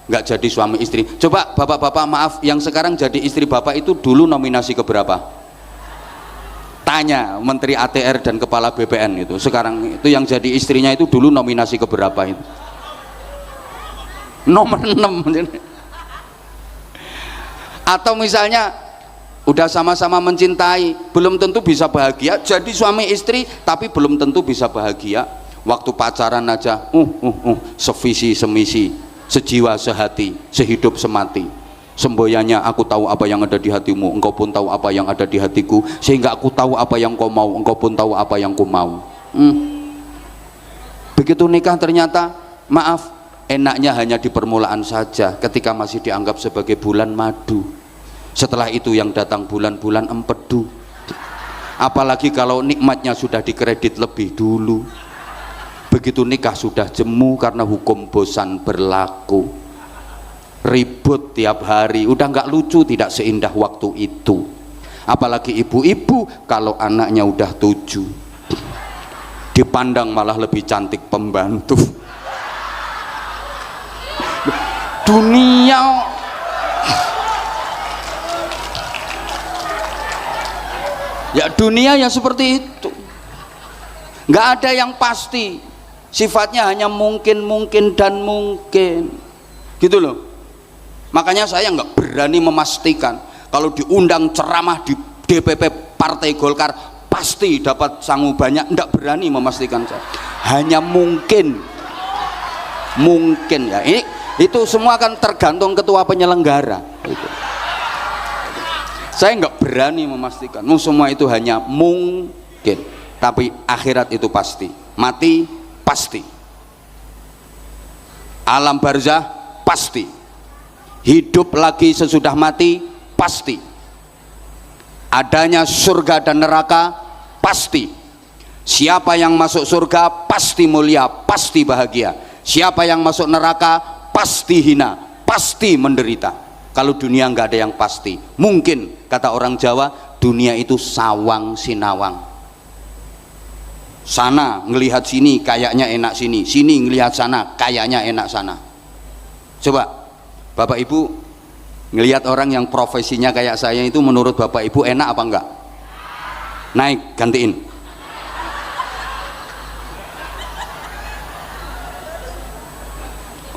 nggak jadi suami istri. Coba bapak-bapak, maaf, yang sekarang jadi istri bapak itu dulu nominasi keberapa? Tanya Menteri ATR dan Kepala BPN itu, sekarang itu yang jadi istrinya itu dulu nominasi keberapa itu? Nomor 6. Atau misalnya udah sama-sama mencintai, belum tentu bisa bahagia, jadi suami istri tapi belum tentu bisa bahagia. Waktu pacaran aja sevisi semisi, sejiwa sehati, sehidup semati. Semboyannya, aku tahu apa yang ada di hatimu, engkau pun tahu apa yang ada di hatiku, sehingga aku tahu apa yang kau mau, engkau pun tahu apa yang ku mau. Begitu nikah ternyata, maaf, enaknya hanya di permulaan saja, ketika masih dianggap sebagai bulan madu. Setelah itu yang datang bulan-bulan empedu. Apalagi kalau nikmatnya sudah dikredit lebih dulu. Begitu nikah sudah jemu karena hukum bosan berlaku. Ribut tiap hari, udah nggak lucu, tidak seindah waktu itu. Apalagi ibu-ibu kalau anaknya udah 7, dipandang malah lebih cantik pembantu. Dunia ya, dunia ya seperti itu, nggak ada yang pasti, sifatnya hanya mungkin dan mungkin gitu loh. Makanya saya nggak berani memastikan kalau diundang ceramah di DPP Partai Golkar pasti dapat sangu banyak, nggak berani memastikan saya, hanya mungkin ya. Itu semua akan tergantung ketua penyelenggara itu. Saya nggak berani memastikan, semua itu hanya mungkin, tapi akhirat itu pasti, mati pasti, alam barzah pasti, hidup lagi sesudah mati pasti, adanya surga dan neraka pasti. Siapa yang masuk surga pasti mulia, pasti bahagia. Siapa yang masuk neraka pasti hina, pasti menderita. Kalau dunia nggak ada yang pasti. Mungkin, kata orang Jawa, dunia itu sawang sinawang. Sana ngelihat sini kayaknya enak sini, sini ngelihat sana kayaknya enak sana. Coba Bapak Ibu ngelihat orang yang profesinya kayak saya itu, menurut Bapak Ibu enak apa enggak? Naik, gantiin.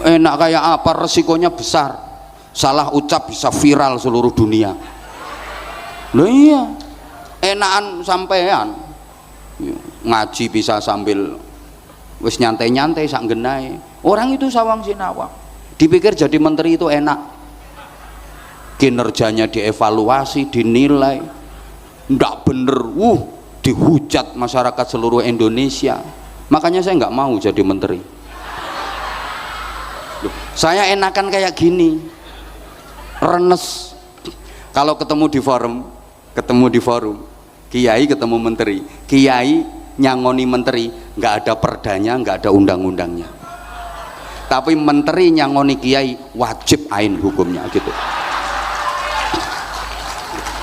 Enak kayak apa? Resikonya besar, salah ucap bisa viral seluruh dunia. Loh iya, enakan sampean ngaji bisa sambil wis nyantai-nyantai sak genai. Orang itu sawang sinawang. Dipikir jadi menteri itu enak. Kinerjanya dievaluasi, dinilai. Ndak bener, dihujat masyarakat seluruh Indonesia. Makanya saya nggak mau jadi menteri. Loh, saya enakan kayak gini. Renes. Kalau ketemu di forum, kiai ketemu menteri, kiai nyangoni menteri, nggak ada perdanya, nggak ada undang-undangnya. Tapi menteri nyangoni kiai wajib ain hukumnya gitu.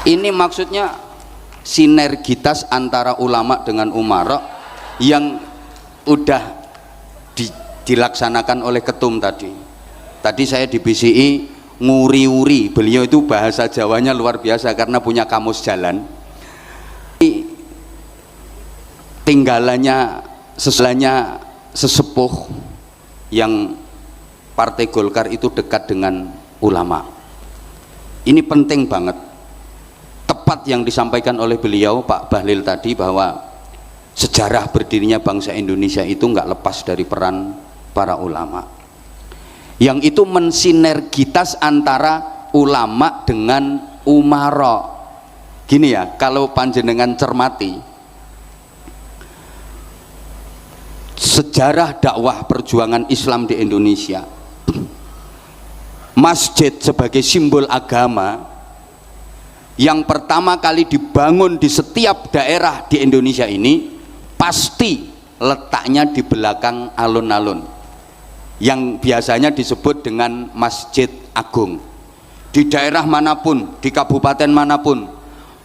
Ini maksudnya sinergitas antara ulama dengan umara yang udah dilaksanakan oleh ketum tadi. Tadi saya di BCI nguri-uri, beliau itu bahasa Jawanya luar biasa karena punya kamus jalan. Tinggalannya sesepuh yang Partai Golkar itu dekat dengan ulama. Ini penting banget. Tepat yang disampaikan oleh beliau Pak Bahlil tadi bahwa sejarah berdirinya bangsa Indonesia itu nggak lepas dari peran para ulama. Yang itu mensinergitas antara ulama dengan umara. Gini ya, kalau panjenengan cermati sejarah dakwah perjuangan Islam di Indonesia, masjid sebagai simbol agama yang pertama kali dibangun di setiap daerah di Indonesia ini pasti letaknya di belakang alun-alun yang biasanya disebut dengan Masjid Agung. Di daerah manapun, di kabupaten manapun,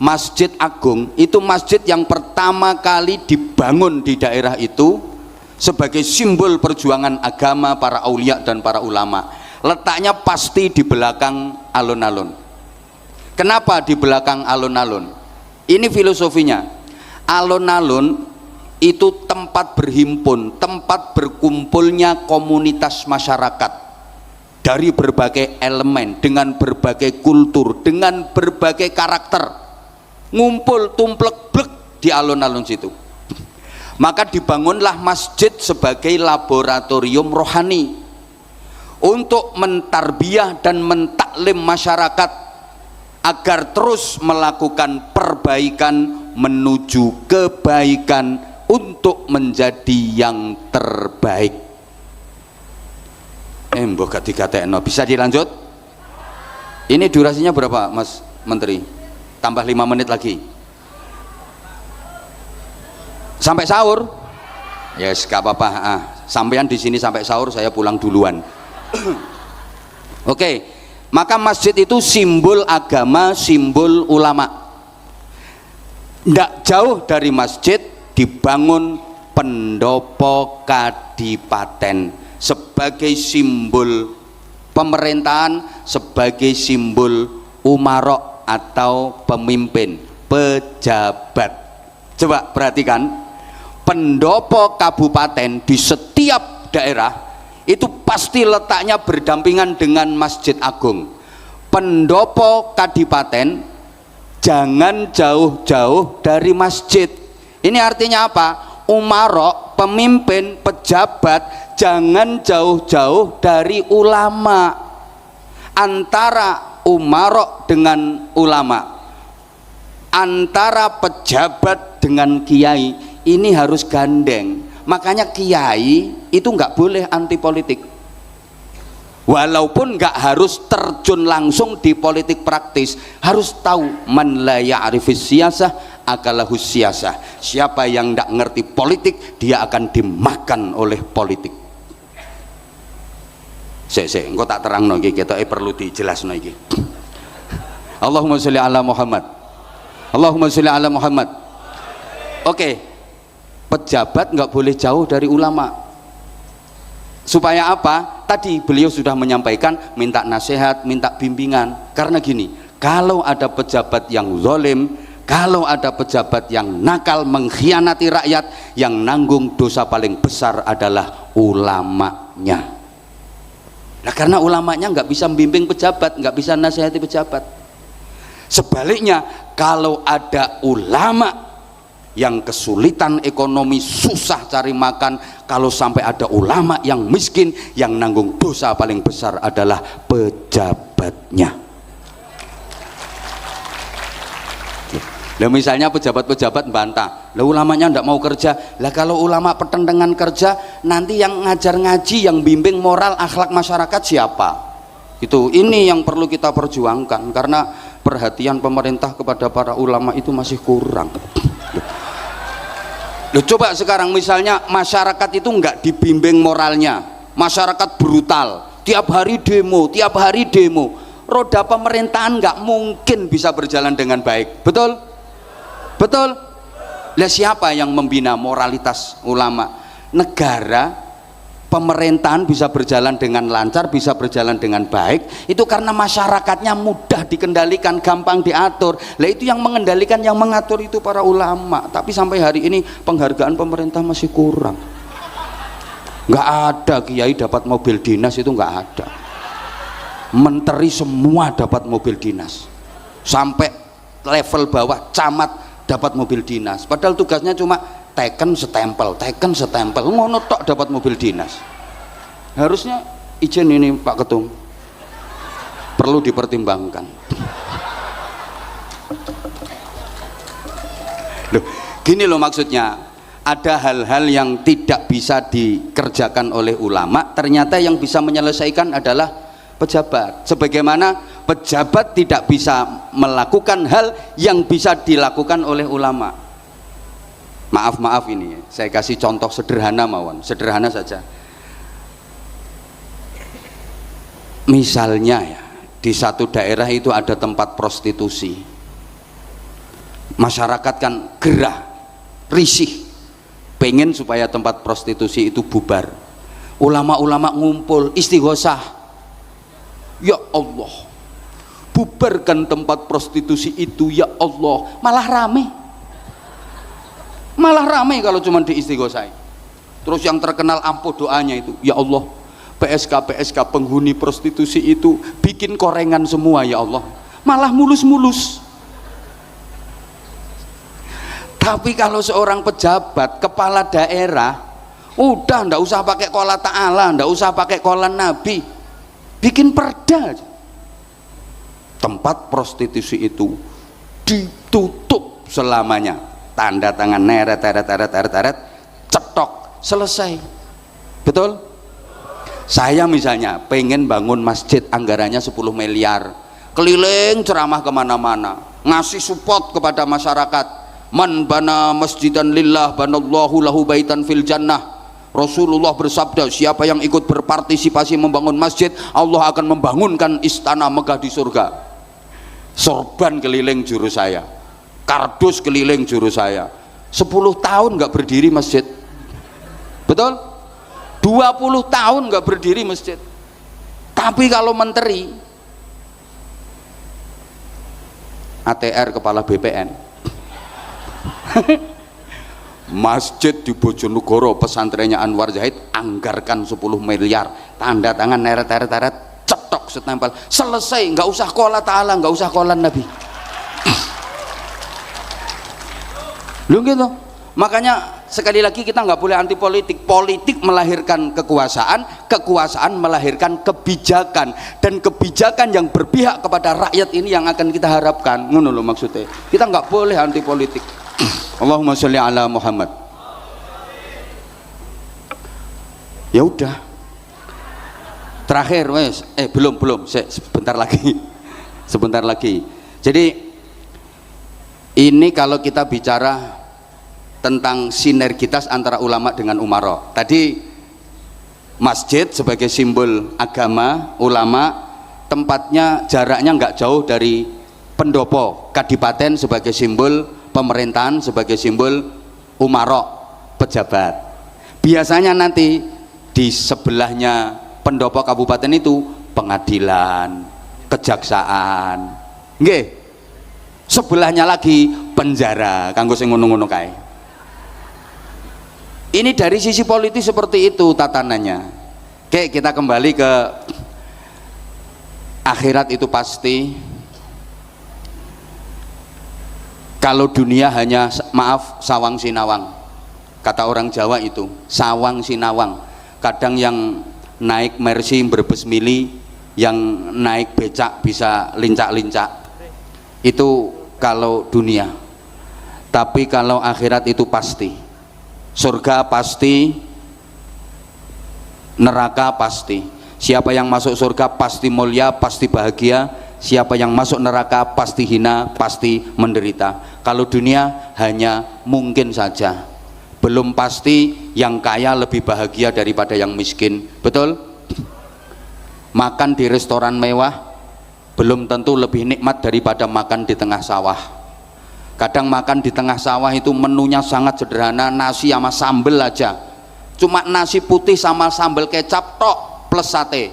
Masjid Agung itu masjid yang pertama kali dibangun di daerah itu sebagai simbol perjuangan agama para aulia dan para ulama. Letaknya pasti di belakang alun-alun. Kenapa di belakang alun-alun? Ini filosofinya. Alun-alun itu tempat berhimpun, tempat berkumpulnya komunitas masyarakat dari berbagai elemen, dengan berbagai kultur, dengan berbagai karakter, ngumpul tumplek-blek di alun-alun situ. Maka dibangunlah masjid sebagai laboratorium rohani untuk mentarbiyah dan mentaklim masyarakat agar terus melakukan perbaikan menuju kebaikan untuk menjadi yang terbaik. Mbok gak dikatekno, bisa dilanjut? Ini durasinya berapa Mas Menteri? Tambah 5 menit lagi sampai sahur. Yes, gak apa-apa. Sampean di sini sampai sahur, saya pulang duluan. Oke, maka masjid itu simbol agama, simbol ulama. Tidak jauh dari masjid dibangun pendopo kadipaten sebagai simbol pemerintahan, sebagai simbol umarok atau pemimpin, pejabat. Coba perhatikan, pendopo kabupaten di setiap daerah itu pasti letaknya berdampingan dengan Masjid Agung. Pendopo kadipaten jangan jauh-jauh dari masjid. Ini artinya apa? Umarok, pemimpin, pejabat jangan jauh-jauh dari ulama. Antara umarok dengan ulama, antara pejabat dengan kiai, ini harus gandeng. Makanya kiai itu nggak boleh anti politik, walaupun nggak harus terjun langsung di politik praktis. Harus tahu man la ya'rifis siyasah akalahus siyasah. Siapa yang nggak ngerti politik, dia akan dimakan oleh politik. Engko tak terangno iki, ketoke perlu dijelasno iki. Allahumma sholli ala Muhammad. Allahumma sholli ala Muhammad. Oke, pejabat nggak boleh jauh dari ulama. Supaya apa? Tadi beliau sudah menyampaikan, minta nasihat, minta bimbingan. Karena gini, kalau ada pejabat yang zalim, kalau ada pejabat yang nakal, mengkhianati rakyat, yang nanggung dosa paling besar adalah ulamanya. Nah, karena ulamanya nggak bisa membimbing pejabat, nggak bisa nasihati pejabat. Sebaliknya, kalau ada ulama yang kesulitan ekonomi, susah cari makan, kalau sampai ada ulama yang miskin, yang nanggung dosa paling besar adalah pejabatnya. Lah misalnya pejabat-pejabat bantah, lah ulamanya ndak mau kerja. Lah kalau ulama pertentangan kerja, nanti yang ngajar ngaji, yang bimbing moral akhlak masyarakat siapa? Itu ini yang perlu kita perjuangkan, karena perhatian pemerintah kepada para ulama itu masih kurang. Loh, coba sekarang misalnya masyarakat itu nggak dibimbing moralnya, masyarakat brutal, tiap hari demo, roda pemerintahan nggak mungkin bisa berjalan dengan baik, betul? Betul? Lah siapa yang membina moralitas ulama? Negara, pemerintahan bisa berjalan dengan lancar, bisa berjalan dengan baik, itu karena masyarakatnya mudah dikendalikan, gampang diatur. Lah itu yang mengendalikan, yang mengatur itu para ulama. Tapi sampai hari ini penghargaan pemerintah masih kurang. Nggak ada kiai dapat mobil dinas, itu nggak ada. Menteri semua dapat mobil dinas, sampai level bawah camat dapat mobil dinas, padahal tugasnya cuma teken stempel, ngono tok dapat mobil dinas. Harusnya izin ini Pak Ketum, perlu dipertimbangkan. Loh, gini loh maksudnya, ada hal-hal yang tidak bisa dikerjakan oleh ulama, ternyata yang bisa menyelesaikan adalah pejabat. Sebagaimana pejabat tidak bisa melakukan hal yang bisa dilakukan oleh ulama. Maaf ini, saya kasih contoh sederhana mawon, sederhana saja. Misalnya ya, di satu daerah itu ada tempat prostitusi. Masyarakat kan gerah, risih, pengen supaya tempat prostitusi itu bubar. Ulama-ulama ngumpul, istighosah. Ya Allah, bubarkan tempat prostitusi itu ya Allah. Malah rame kalau cuma diistighosai. Terus yang terkenal ampuh doanya itu, ya Allah, PSK penghuni prostitusi itu bikin korengan semua ya Allah. Malah mulus. Tapi kalau seorang pejabat, kepala daerah, udah ndak usah pakai qola ta'ala, ndak usah pakai qola Nabi, bikin perda aja. Tempat prostitusi itu ditutup selamanya, tanda tangan neret, cetok, selesai. Betul? Saya misalnya pengen bangun masjid, anggarannya 10 miliar, keliling ceramah kemana-mana, ngasih support kepada masyarakat. Man bana masjidan lillah banallahu lahu baitan fil jannah. Rasulullah bersabda, siapa yang ikut berpartisipasi membangun masjid, Allah akan membangunkan istana megah di surga. Sorban keliling juru saya, kardus keliling juru saya, 10 tahun nggak berdiri masjid. Betul? 20 tahun nggak berdiri masjid. Tapi kalau menteri, ATR kepala BPN, masjid di Bojonegoro pesantrennya Anwar Zahid anggarkan 10 miliar, tanda tangan neret, cetok setempel, selesai, nggak usah qola ta'ala, nggak usah qola Nabi. Lu gitu. Makanya sekali lagi kita nggak boleh anti politik. Politik melahirkan kekuasaan melahirkan kebijakan, dan kebijakan yang berpihak kepada rakyat ini yang akan kita harapkan. Ngono loh maksudnya. Kita nggak boleh anti politik. Allahumma sholli ala Muhammad. Ya udah. Terakhir wes, belum, sebentar lagi. Jadi ini kalau kita bicara tentang sinergitas antara ulama dengan umara. Tadi masjid sebagai simbol agama, ulama tempatnya jaraknya nggak jauh dari pendopo, kadipaten sebagai simbol pemerintahan, sebagai simbol umara, pejabat. Biasanya nanti di sebelahnya pendopo kabupaten itu pengadilan, kejaksaan, nggih. Sebelahnya lagi penjara, kanggo sing ngono-ngono kae. Ini dari sisi politis seperti itu tatanannya. Oke, kita kembali ke akhirat itu pasti. Kalau dunia hanya maaf sawang sinawang, kata orang Jawa itu sawang sinawang. Kadang yang naik Mercy Brebes Mili, yang naik becak bisa lincak-lincak, itu kalau dunia. Tapi kalau akhirat itu pasti, surga pasti, neraka pasti. Siapa yang masuk surga pasti mulia, pasti bahagia. Siapa yang masuk neraka pasti hina, pasti menderita. Kalau dunia hanya mungkin saja, belum pasti yang kaya lebih bahagia daripada yang miskin. Betul? Makan di restoran mewah belum tentu lebih nikmat daripada makan di tengah sawah. Kadang makan di tengah sawah itu menunya sangat sederhana, nasi sama sambel aja, cuma nasi putih sama sambal kecap tok plus sate.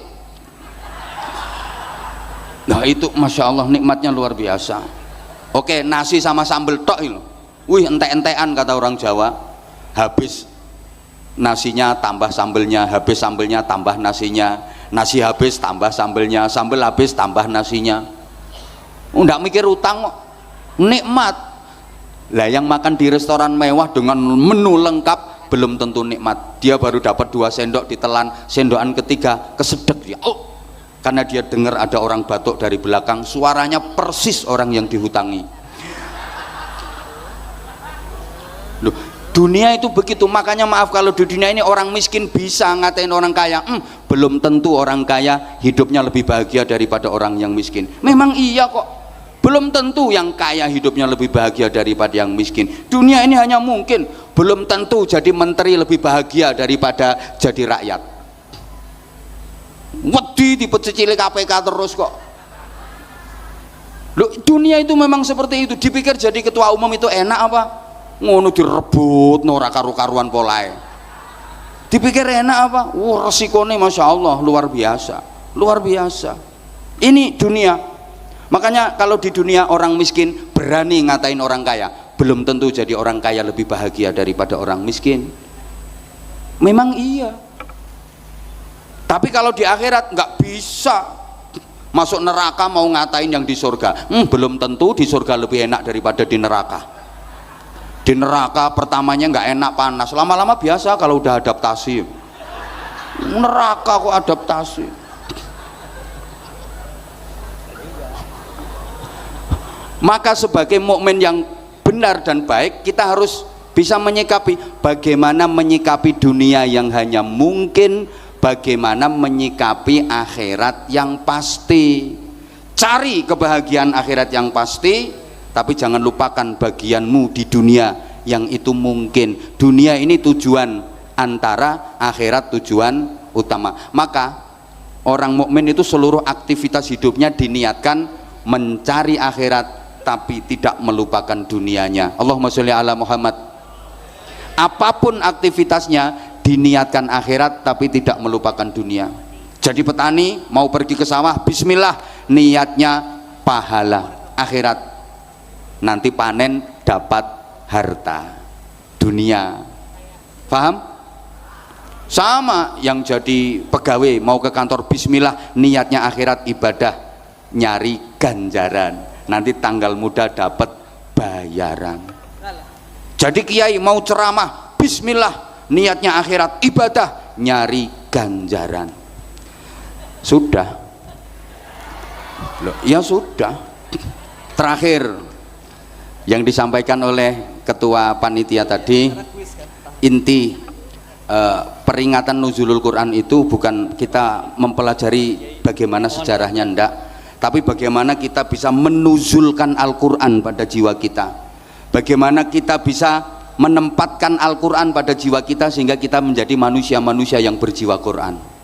Nah itu Masya Allah nikmatnya luar biasa. Oke, nasi sama sambal tok itu, wih entek-entekan kata orang Jawa. Habis nasinya tambah sambelnya, habis sambelnya tambah nasinya, nasi habis tambah sambelnya, sambel habis tambah nasinya. Nggak mikir utang kok, nikmat. Lah yang makan di restoran mewah dengan menu lengkap belum tentu nikmat. Dia baru dapat 2 sendok ditelan, sendokan ketiga kesedek dia. Oh, karena dia dengar ada orang batuk dari belakang, suaranya persis orang yang dihutangi. Loh, dunia itu begitu. Makanya maaf kalau di dunia ini orang miskin bisa ngatain orang kaya. Belum tentu orang kaya hidupnya lebih bahagia daripada orang yang miskin. Memang iya kok, belum tentu yang kaya hidupnya lebih bahagia daripada yang miskin. Dunia ini hanya mungkin. Belum tentu jadi menteri lebih bahagia daripada jadi rakyat. Wedi dipecicili KPK terus kok. Loh, dunia itu memang seperti itu. Dipikir jadi ketua umum itu enak apa? Ngono direbut ora karu-karuan polae. Dipikir enak apa? Resikonya Masya Allah luar biasa, luar biasa. Ini dunia. Makanya kalau di dunia orang miskin berani ngatain orang kaya, belum tentu jadi orang kaya lebih bahagia daripada orang miskin. Memang iya. Tapi kalau di akhirat nggak bisa. Masuk neraka mau ngatain yang di surga, belum tentu di surga lebih enak daripada di neraka. Di neraka pertamanya nggak enak, panas, lama-lama biasa kalau udah adaptasi. Neraka kok adaptasi. Maka sebagai mukmin yang benar dan baik, kita harus bisa menyikapi bagaimana menyikapi dunia yang hanya mungkin, bagaimana menyikapi akhirat yang pasti. Cari kebahagiaan akhirat yang pasti, tapi jangan lupakan bagianmu di dunia yang itu mungkin. Dunia ini tujuan antara, akhirat tujuan utama. Maka orang mukmin itu seluruh aktivitas hidupnya diniatkan mencari akhirat tapi tidak melupakan dunianya. Allahumma sholli ala Muhammad. Apapun aktivitasnya diniatkan akhirat tapi tidak melupakan dunia. Jadi petani mau pergi ke sawah, bismillah, niatnya pahala akhirat, nanti panen dapat harta dunia. Paham? Sama yang jadi pegawai mau ke kantor, bismillah, niatnya akhirat, ibadah, nyari ganjaran, nanti tanggal muda dapat bayaran. Jadi kiai mau ceramah, bismillah, niatnya akhirat, ibadah, nyari ganjaran. Sudah. Loh, ya sudah. Terakhir yang disampaikan oleh ketua panitia tadi, inti peringatan nuzulul Quran itu bukan kita mempelajari bagaimana sejarahnya, enggak, tapi bagaimana kita bisa menuzulkan Al-Quran pada jiwa kita, bagaimana kita bisa menempatkan Al-Quran pada jiwa kita sehingga kita menjadi manusia-manusia yang berjiwa Quran.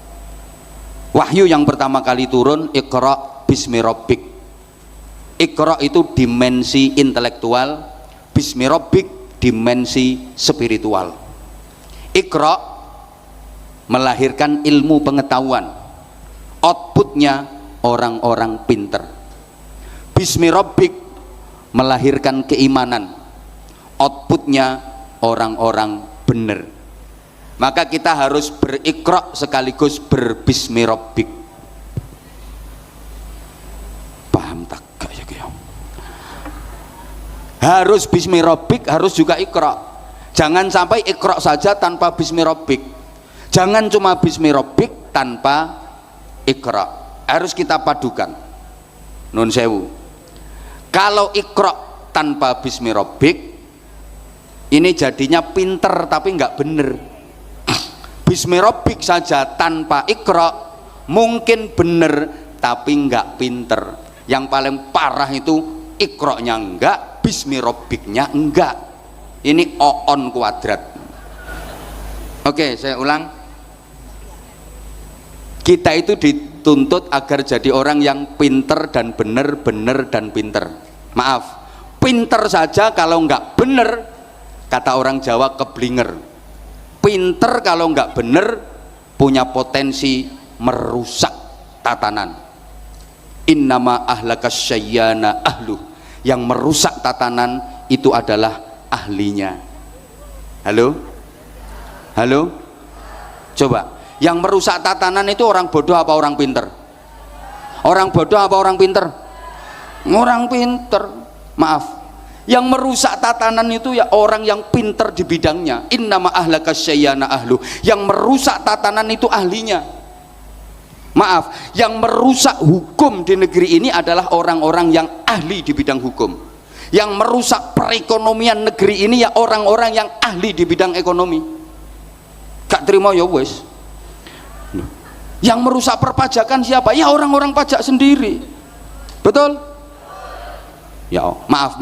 Wahyu yang pertama kali turun, Iqra bismi rabbik. Iqra itu dimensi intelektual, bismi rabbik dimensi spiritual. Iqra melahirkan ilmu pengetahuan, outputnya orang-orang pinter. Bismi rabbik melahirkan keimanan, outputnya orang-orang benar. Maka kita harus berikra sekaligus berbismi rabbik. Paham tak? Harus bismirabbik, harus juga iqra. Jangan sampai iqra saja tanpa bismirabbik. Jangan cuma bismirabbik tanpa iqra. Harus kita padukan. Nun sewu. Kalau iqra tanpa bismirabbik, ini jadinya pinter tapi nggak bener. Bismirabbik saja tanpa iqra mungkin bener tapi nggak pinter. Yang paling parah itu iqra-nya enggak, bismirabbiknya enggak. Ini oon kuadrat. Oke, saya ulang. Kita itu dituntut agar jadi orang yang pinter dan bener, bener dan pinter. Maaf, pinter saja kalau enggak bener, kata orang Jawa keblinger. Pinter kalau enggak bener punya potensi merusak tatanan. Innama ahlakas syayyana ahluh. Yang merusak tatanan itu adalah ahlinya. Halo? Halo? Coba, yang merusak tatanan itu orang bodoh apa orang pinter? Orang bodoh apa orang pinter? Orang pinter. Maaf, yang merusak tatanan itu ya orang yang pinter di bidangnya. Innama ahlakas syayyana ahluh. Yang merusak tatanan itu ahlinya. Maaf, yang merusak hukum di negeri ini adalah orang-orang yang ahli di bidang hukum. Yang merusak perekonomian negeri ini ya orang-orang yang ahli di bidang ekonomi. Gak terima ya wes. Yang merusak perpajakan siapa? Ya orang-orang pajak sendiri. Betul? Ya, maaf.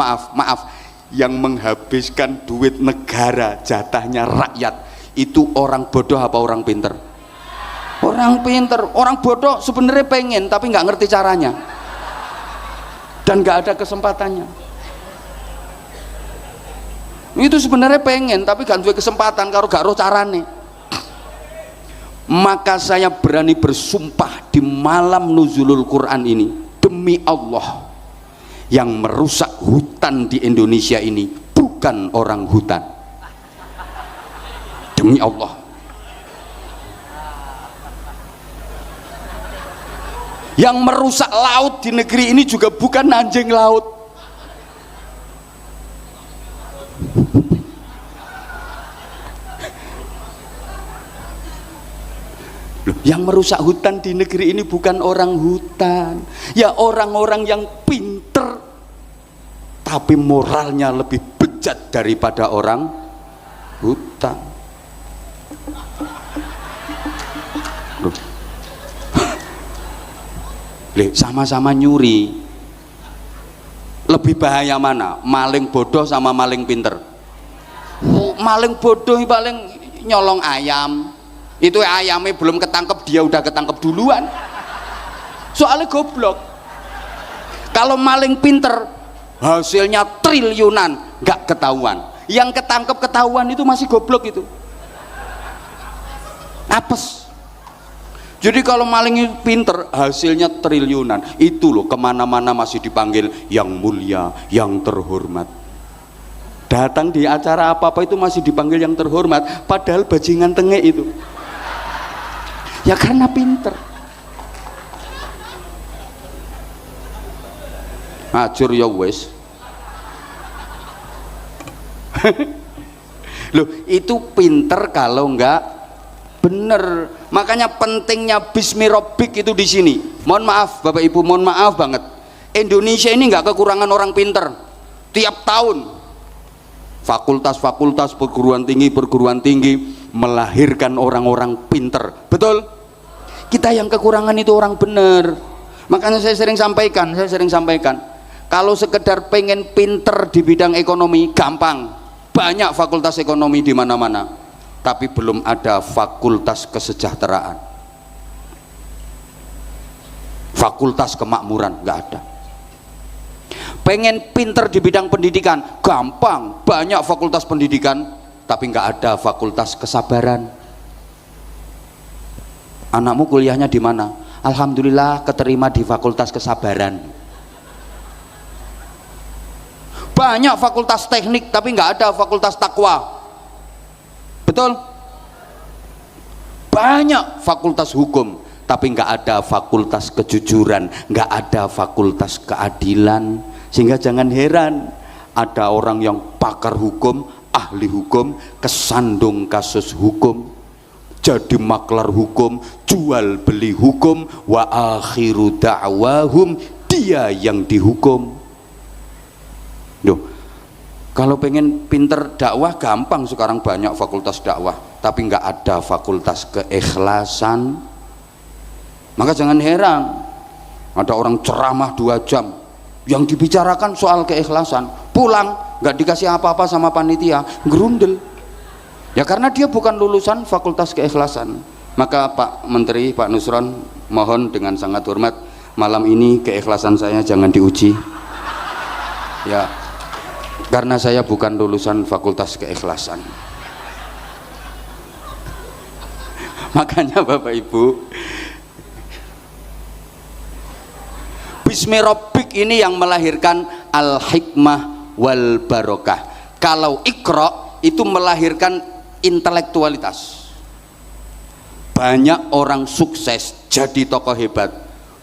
Yang menghabiskan duit negara, jatahnya rakyat, itu orang bodoh apa orang pinter? Orang pinter. Orang bodoh sebenarnya pengen tapi nggak ngerti caranya dan nggak ada kesempatannya. Itu sebenarnya pengen tapi gak ada kesempatan karo gak roh carane. Maka saya berani bersumpah di malam nuzulul Quran ini, demi Allah, yang merusak hutan di Indonesia ini bukan orang hutan. Demi Allah. Yang merusak laut di negeri ini juga bukan anjing laut. Yang merusak hutan di negeri ini bukan orang hutan, ya orang-orang yang pinter tapi moralnya lebih bejat daripada orang hutan. Sama-sama nyuri, lebih bahaya mana? Maling bodoh sama maling pinter? Maling bodoh paling nyolong ayam, itu ayamnya belum ketangkep dia udah ketangkep duluan, soalnya goblok. Kalau maling pinter hasilnya triliunan nggak ketahuan, yang ketangkep ketahuan itu masih goblok, itu apes. Jadi kalau maling pinter hasilnya triliunan, itu loh kemana-mana masih dipanggil yang mulia, yang terhormat. Datang di acara apa-apa itu masih dipanggil yang terhormat, padahal bajingan tengek itu. Ya karena pinter. Ajur ya wes. Loh itu pinter kalau enggak bener. Makanya pentingnya bismirabbik itu di sini. Mohon maaf Bapak Ibu, mohon maaf banget. Indonesia ini nggak kekurangan orang pinter. Tiap tahun fakultas-fakultas perguruan tinggi melahirkan orang-orang pinter. Betul? Kita yang kekurangan itu orang bener. Makanya saya sering sampaikan, kalau sekedar pengen pinter di bidang ekonomi gampang. Banyak fakultas ekonomi di mana-mana, tapi belum ada fakultas kesejahteraan, fakultas kemakmuran, nggak ada. Pengen pinter di bidang pendidikan gampang, banyak fakultas pendidikan, tapi nggak ada fakultas kesabaran. Anakmu kuliahnya di mana? Alhamdulillah keterima di fakultas kesabaran. Banyak fakultas teknik tapi nggak ada fakultas takwa. Betul? Banyak fakultas hukum tapi nggak ada fakultas kejujuran, nggak ada fakultas keadilan. Sehingga jangan heran ada orang yang pakar hukum, ahli hukum, kesandung kasus hukum, jadi maklar hukum, jual beli hukum, wa akhiru da'wahum, dia yang dihukum. Duh, kalau pengen pinter dakwah gampang, sekarang banyak fakultas dakwah, tapi nggak ada fakultas keikhlasan. Maka jangan heran ada orang ceramah 2 jam yang dibicarakan soal keikhlasan, pulang nggak dikasih apa-apa sama panitia, gerundel. Ya karena dia bukan lulusan fakultas keikhlasan. Maka Pak Menteri, Pak Nusron, mohon dengan sangat hormat, malam ini keikhlasan saya jangan diuji. Ya, karena saya bukan lulusan fakultas keikhlasan. Makanya Bapak Ibu, Bismi Rabbik ini yang melahirkan al-hikmah wal barokah. Kalau Iqra itu melahirkan intelektualitas. Banyak orang sukses jadi tokoh hebat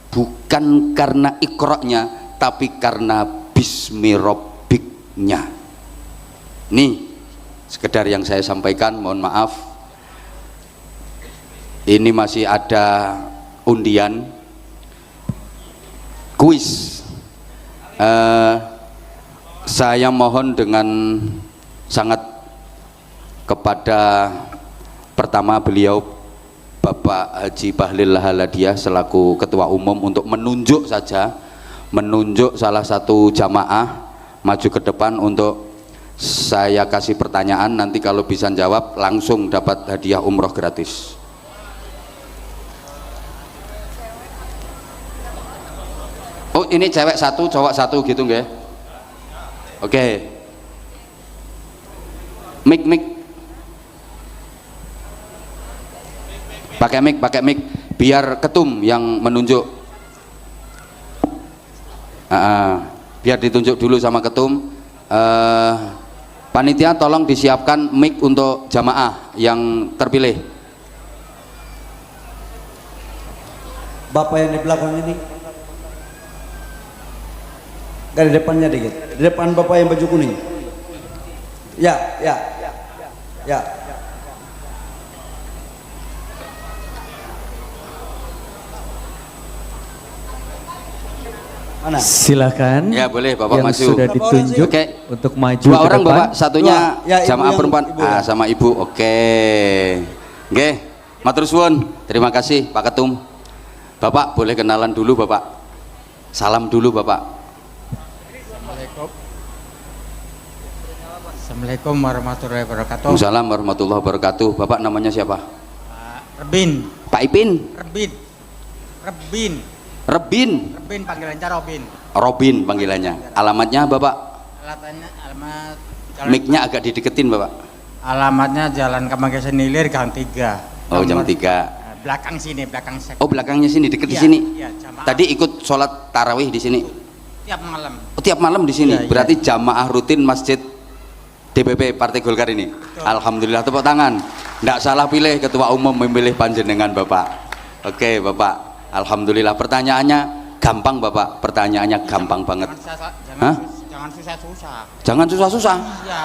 bukan karena Iqra-nya, tapi karena Bismi Rabbiknya. Nih sekedar yang saya sampaikan, mohon maaf ini masih ada undian kuis. Saya mohon dengan sangat kepada pertama beliau Bapak Haji Bahlil Lahaladia selaku Ketua Umum untuk menunjuk salah satu jamaah maju ke depan untuk saya kasih pertanyaan, nanti kalau bisa jawab langsung dapat hadiah umroh gratis. Oh ini cewek 1 cowok 1 gitu nggih? Oke. Mik pakai mic biar ketum yang menunjuk. Biar ditunjuk dulu sama ketum. Panitia tolong disiapkan mic untuk jamaah yang terpilih. Bapak yang di belakang ini, dari depannya dikit, di depan bapak yang baju kuning. Ya. Mana? Silakan. Ya boleh Bapak yang maju. sudah ditunjuk Oke. untuk maju 2 ke orang depan. Bapak, satunya Ya, jamaah ibu perempuan. ibu ya. Sama ibu. Oke. Nggih, matur suwun. Terima kasih Pak Ketum. Bapak boleh kenalan dulu Bapak. Salam dulu Bapak. Assalamualaikum warahmatullahi wabarakatuh. Waalaikumsalam warahmatullahi wabarakatuh. Bapak namanya siapa? Rebin. Pak Ipin. Rebin Rebin. panggilannya Robin. Robin panggilannya. Alamatnya Bapak? Alamat Mic-nya agak dideketin Bapak. alamatnya Jalan Kamangkesen Ilir Gang 3. Oh jam 3. Belakang sini, belakang sek. Oh belakangnya sini, deket di Iya, sini. iya, jamaah. Tadi ikut sholat tarawih di sini. Tiap malam. Oh, tiap malam di sini. Iya, iya. Berarti jamaah rutin Masjid DPP Partai Golkar ini. Alhamdulillah, tepuk tangan. Nggak salah pilih Ketua Umum memilih panjenengan Bapak. Oke Bapak. Alhamdulillah. Pertanyaannya gampang Bapak. Pertanyaannya gampang banget. Hah? Jangan susah-susah. Jangan susah-susah. Iya.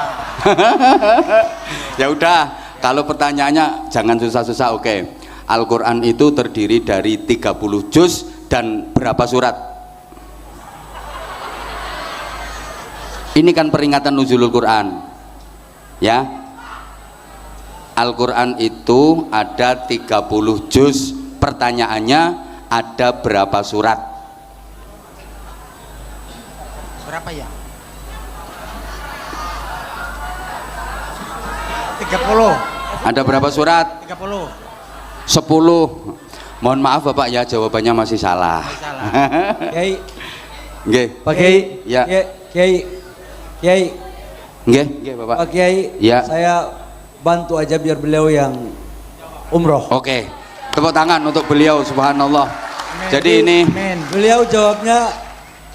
Ya udah. Kalau pertanyaannya jangan susah-susah. Oke. Al-Quran itu terdiri dari 30 juz dan berapa surat? Ini kan peringatan nuzulul Quran. Ya. Al-Quran itu ada 30 juz. Pertanyaannya ada berapa surat? Berapa ya? 30. Ada berapa surat? 30. 10. Mohon maaf Bapak ya, jawabannya masih salah. Salah. Kiai, Nggih. Pak Kiai. Ya. Kiai, Nggih, Bapak. Pak Kiai, Ya. saya bantu aja biar beliau yang umroh. Oke. Tepuk tangan untuk beliau, subhanallah. Jadi ini Amin. Beliau jawabnya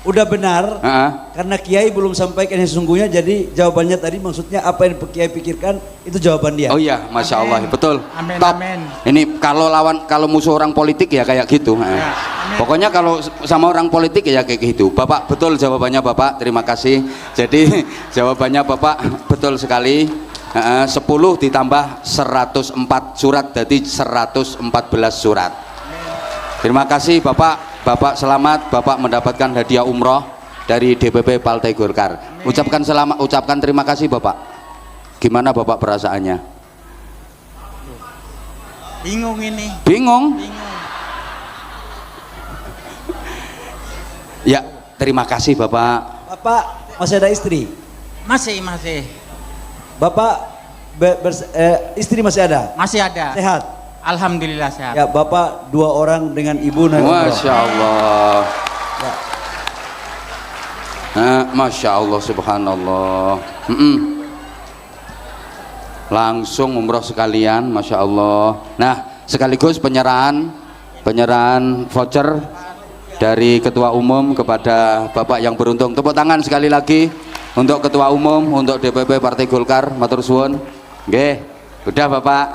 udah benar. Heeh. Karena Kiai belum sampaikan yang sesungguhnya, jadi jawabannya tadi maksudnya apa yang Kiai pikirkan itu jawaban dia. Oh iya, masya Allah, Amin. betul. Amin, Top. amin. Ini kalau musuh orang politik ya kayak gitu. Ya, Pokoknya kalau sama orang politik ya kayak gitu. Bapak betul jawabannya Bapak. Terima kasih. Jadi jawabannya Bapak betul sekali. 10 ditambah 104 surat jadi 114 surat. Terima kasih Bapak. Bapak selamat, Bapak mendapatkan hadiah umroh dari DPP Partai Golkar. Ucapkan selamat, ucapkan terima kasih Bapak. Gimana Bapak perasaannya? Bingung ini. Bingung? Bingung. Ya, terima kasih Bapak. Bapak masih ada istri? Masih. Bapak istri masih ada? Masih ada. Sehat? Alhamdulillah sehat. Ya, Bapak 2 orang dengan ibu naik umroh. Masya Allah. Ya. Masya Allah, subhanallah. Langsung umroh sekalian, Masya Allah. Nah, sekaligus penyerahan voucher dari Ketua Umum kepada Bapak yang beruntung. Tepuk tangan sekali lagi untuk Ketua Umum, untuk DPP Partai Golkar. Matur suwun. Nggih, udah Bapak.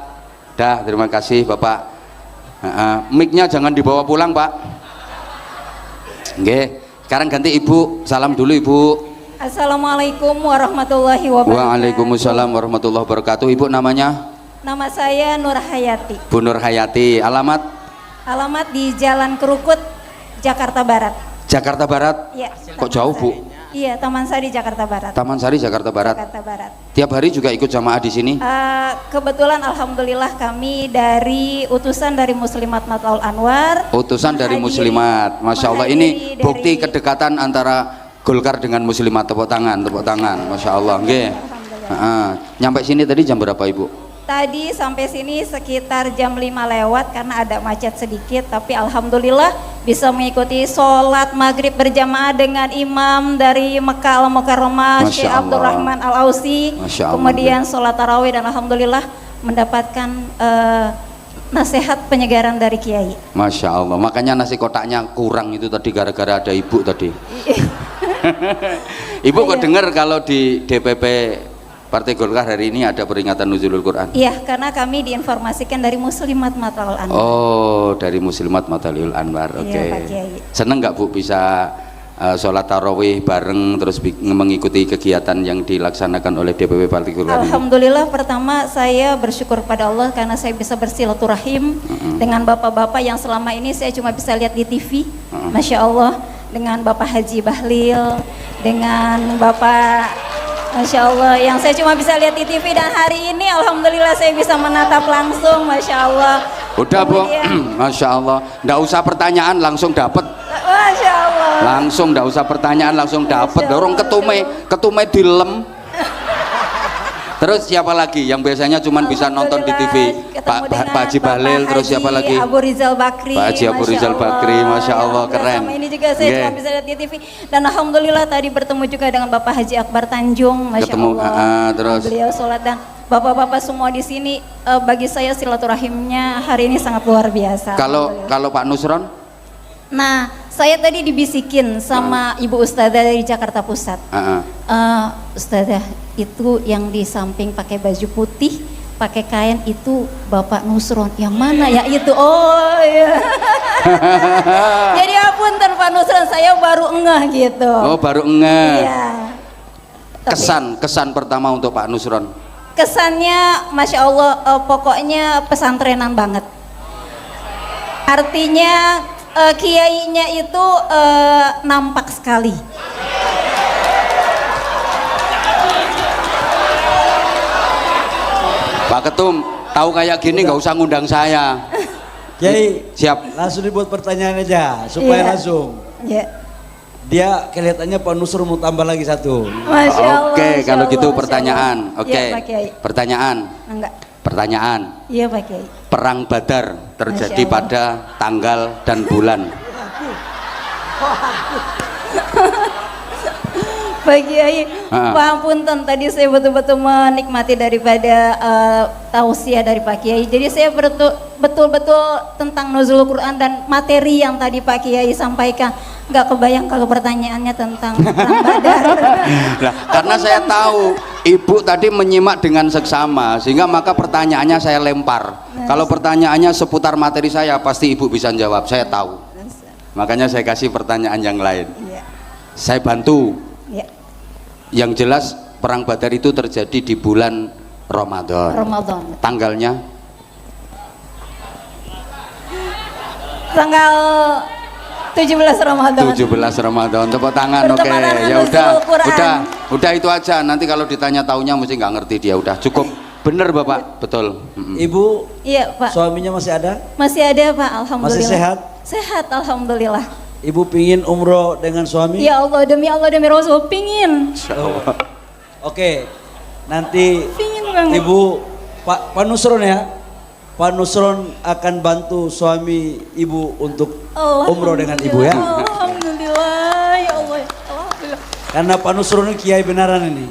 Dah, terima kasih Bapak. Mic-nya jangan dibawa pulang Pak. Nggih, sekarang ganti Ibu. Salam dulu Ibu. Assalamualaikum warahmatullahi wabarakatuh. Waalaikumsalam warahmatullahi wabarakatuh. Ibu namanya? Nama saya Nur Hayati. Bu Nur Hayati. Alamat? Alamat di Jalan Kerukut, Jakarta Barat. Jakarta Barat. Iya. Kok jauh Bu? Iya, Taman Sari Jakarta Barat. Taman Sari Jakarta Barat. Jakarta Barat. Tiap hari juga ikut jamaah di sini? Kebetulan alhamdulillah kami dari utusan dari Muslimat Matlaul Anwar. Utusan dari Muslimat. Masya Allah, ini bukti kedekatan antara Golkar dengan Muslimat. Tepuk tangan. Masya Allah. Nggih. Nyampe sini tadi jam berapa Ibu? Tadi sampai sini sekitar jam 5 lewat karena ada macet sedikit, tapi alhamdulillah bisa mengikuti sholat maghrib berjamaah dengan imam dari Mekah Al-Mukarramah Masya Syekh Allah. Abdurrahman Al-Ausi. Masya Allah. Kemudian sholat tarawih dan alhamdulillah mendapatkan nasihat penyegaran dari Kiai. Masya Allah. Makanya nasi kotaknya kurang itu tadi gara-gara ada Ibu tadi. Ibu kok dengar kalau di DPP Partai Golkar hari ini ada peringatan Nuzulul Quran? Iya, karena kami diinformasikan dari Muslimat Matlaul Anwar. Oh, dari Muslimat Matlaul Anwar. Oke. Iya, Pak Kiai. Seneng nggak Bu bisa sholat tarawih bareng terus mengikuti kegiatan yang dilaksanakan oleh DPP Partai Golkar ini? Alhamdulillah, pertama saya bersyukur pada Allah karena saya bisa bersilaturahim dengan bapak-bapak yang selama ini saya cuma bisa lihat di TV. Masya Allah, dengan Bapak Haji Bahlil, dengan Bapak Masya Allah, yang saya cuma bisa lihat di TV, dan hari ini alhamdulillah saya bisa menatap langsung. Masya Allah. Udah Bu, Kemudian, Masya Allah, nggak usah pertanyaan langsung dapat. Masya Allah. Langsung nggak usah pertanyaan langsung dapat. Dorong ketume dilem. Terus siapa lagi yang biasanya cuma bisa nonton di TV? Pak Haji Bahlil, terus siapa lagi? Abu Rizal Bakri. Pak Haji Abu Masya Rizal Allah. Bakri, Masya Allah, Ya, keren. sama ini juga saya Nggih. cuma bisa lihat di TV. Dan alhamdulillah tadi bertemu juga dengan Bapak Haji Akbar Tanjung. Masya Ketemu, Allah. terus? Beliau sholat dan bapak-bapak semua di sini, bagi saya silaturahimnya hari ini sangat luar biasa. Kalau Pak Nusron? Nah, saya tadi dibisikin sama Ibu Ustadzah dari Jakarta Pusat. Ustadzah, itu yang di samping pakai baju putih, pakai kain itu Bapak Nusron. Yang mana ya itu? Oh iya. Jadi apunten Pak Nusron, saya baru ngeh gitu. Oh, baru ngeh. Iya. Tapi Kesan pertama untuk Pak Nusron. kesannya Masya Allah, pokoknya pesantrenan banget. Artinya kiainya itu nampak sekali. Pak Ketum, tahu kayak gini nggak usah ngundang saya. Kiai, Siap. langsung dibuat pertanyaan aja supaya Iya. langsung. Ya. Dia kelihatannya Pak Nusron mau tambah lagi satu. Masya Allah. Oke, Masya kalau Allah, gitu Masya pertanyaan. Allah. Oke. Iya, Pak Kiai. Pertanyaan. Enggak. Pertanyaan. Iya Pak Kiai. Perang Badar terjadi Masya Allah. pada tanggal dan bulan. Pak Kiai, Punten, tadi saya betul-betul menikmati daripada tausiah dari Pak Kiai. Jadi saya betul-betul tentang nuzul Quran dan materi yang tadi Pak Kiai sampaikan. Nggak kebayang kalau pertanyaannya tentang perang Badar. Nah, karena saya tahu ibu tadi menyimak dengan seksama, sehingga maka pertanyaannya saya lempar. Kalau pertanyaannya seputar materi saya, pasti ibu bisa jawab. Saya tahu. Makanya saya kasih pertanyaan yang lain. Iya. Saya bantu. Iya. Yang jelas perang Badar itu terjadi di bulan Ramadan. Tanggalnya? Tanggal 17 Ramadan. 17 Ramadan. Tepuk tangan. Oke. Ya udah itu aja. Nanti kalau ditanya taunya mesti nggak ngerti dia. Udah cukup. Bener Bapak, betul. Ibu, Iya Pak. suaminya masih ada? Masih ada Pak, alhamdulillah. Masih sehat? Sehat, alhamdulillah. Ibu pingin umroh dengan suami? Ya Allah demi Rasul, pingin. Oke, nanti Pingin banget. Ibu, Pak Nusron ya, Pak Nusron akan bantu suami Ibu untuk umroh dengan Ibu ya. Alhamdulillah, ya Allah. Alhamdulillah. Karena Pak Nusron ini kiai benaran ini.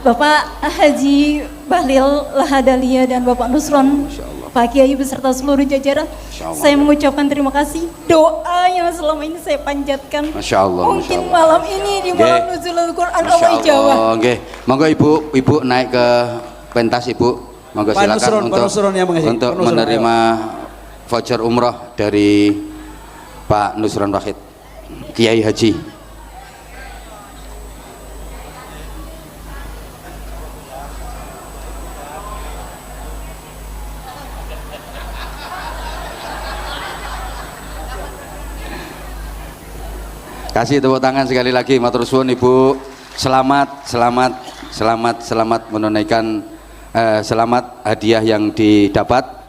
Bapak Haji Bahlil Lahadalia dan Bapak Nusron, Pak Kiai beserta seluruh jajaran, saya mengucapkan terima kasih. Doa yang selama ini saya panjatkan, Masya Allah, mungkin malam ini di malam nuzulul Quran Masya Allah ijabah. Allah. Monggo ibu naik ke pentas ibu. Monggo Pak silakan Nusron yang mengasih. untuk Pak Nusron, menerima voucher umroh dari Pak Nusron Wahid, Kiai Haji. Kasih tepuk tangan sekali lagi, matur suwun Ibu. Selamat menunaikan selamat hadiah yang didapat.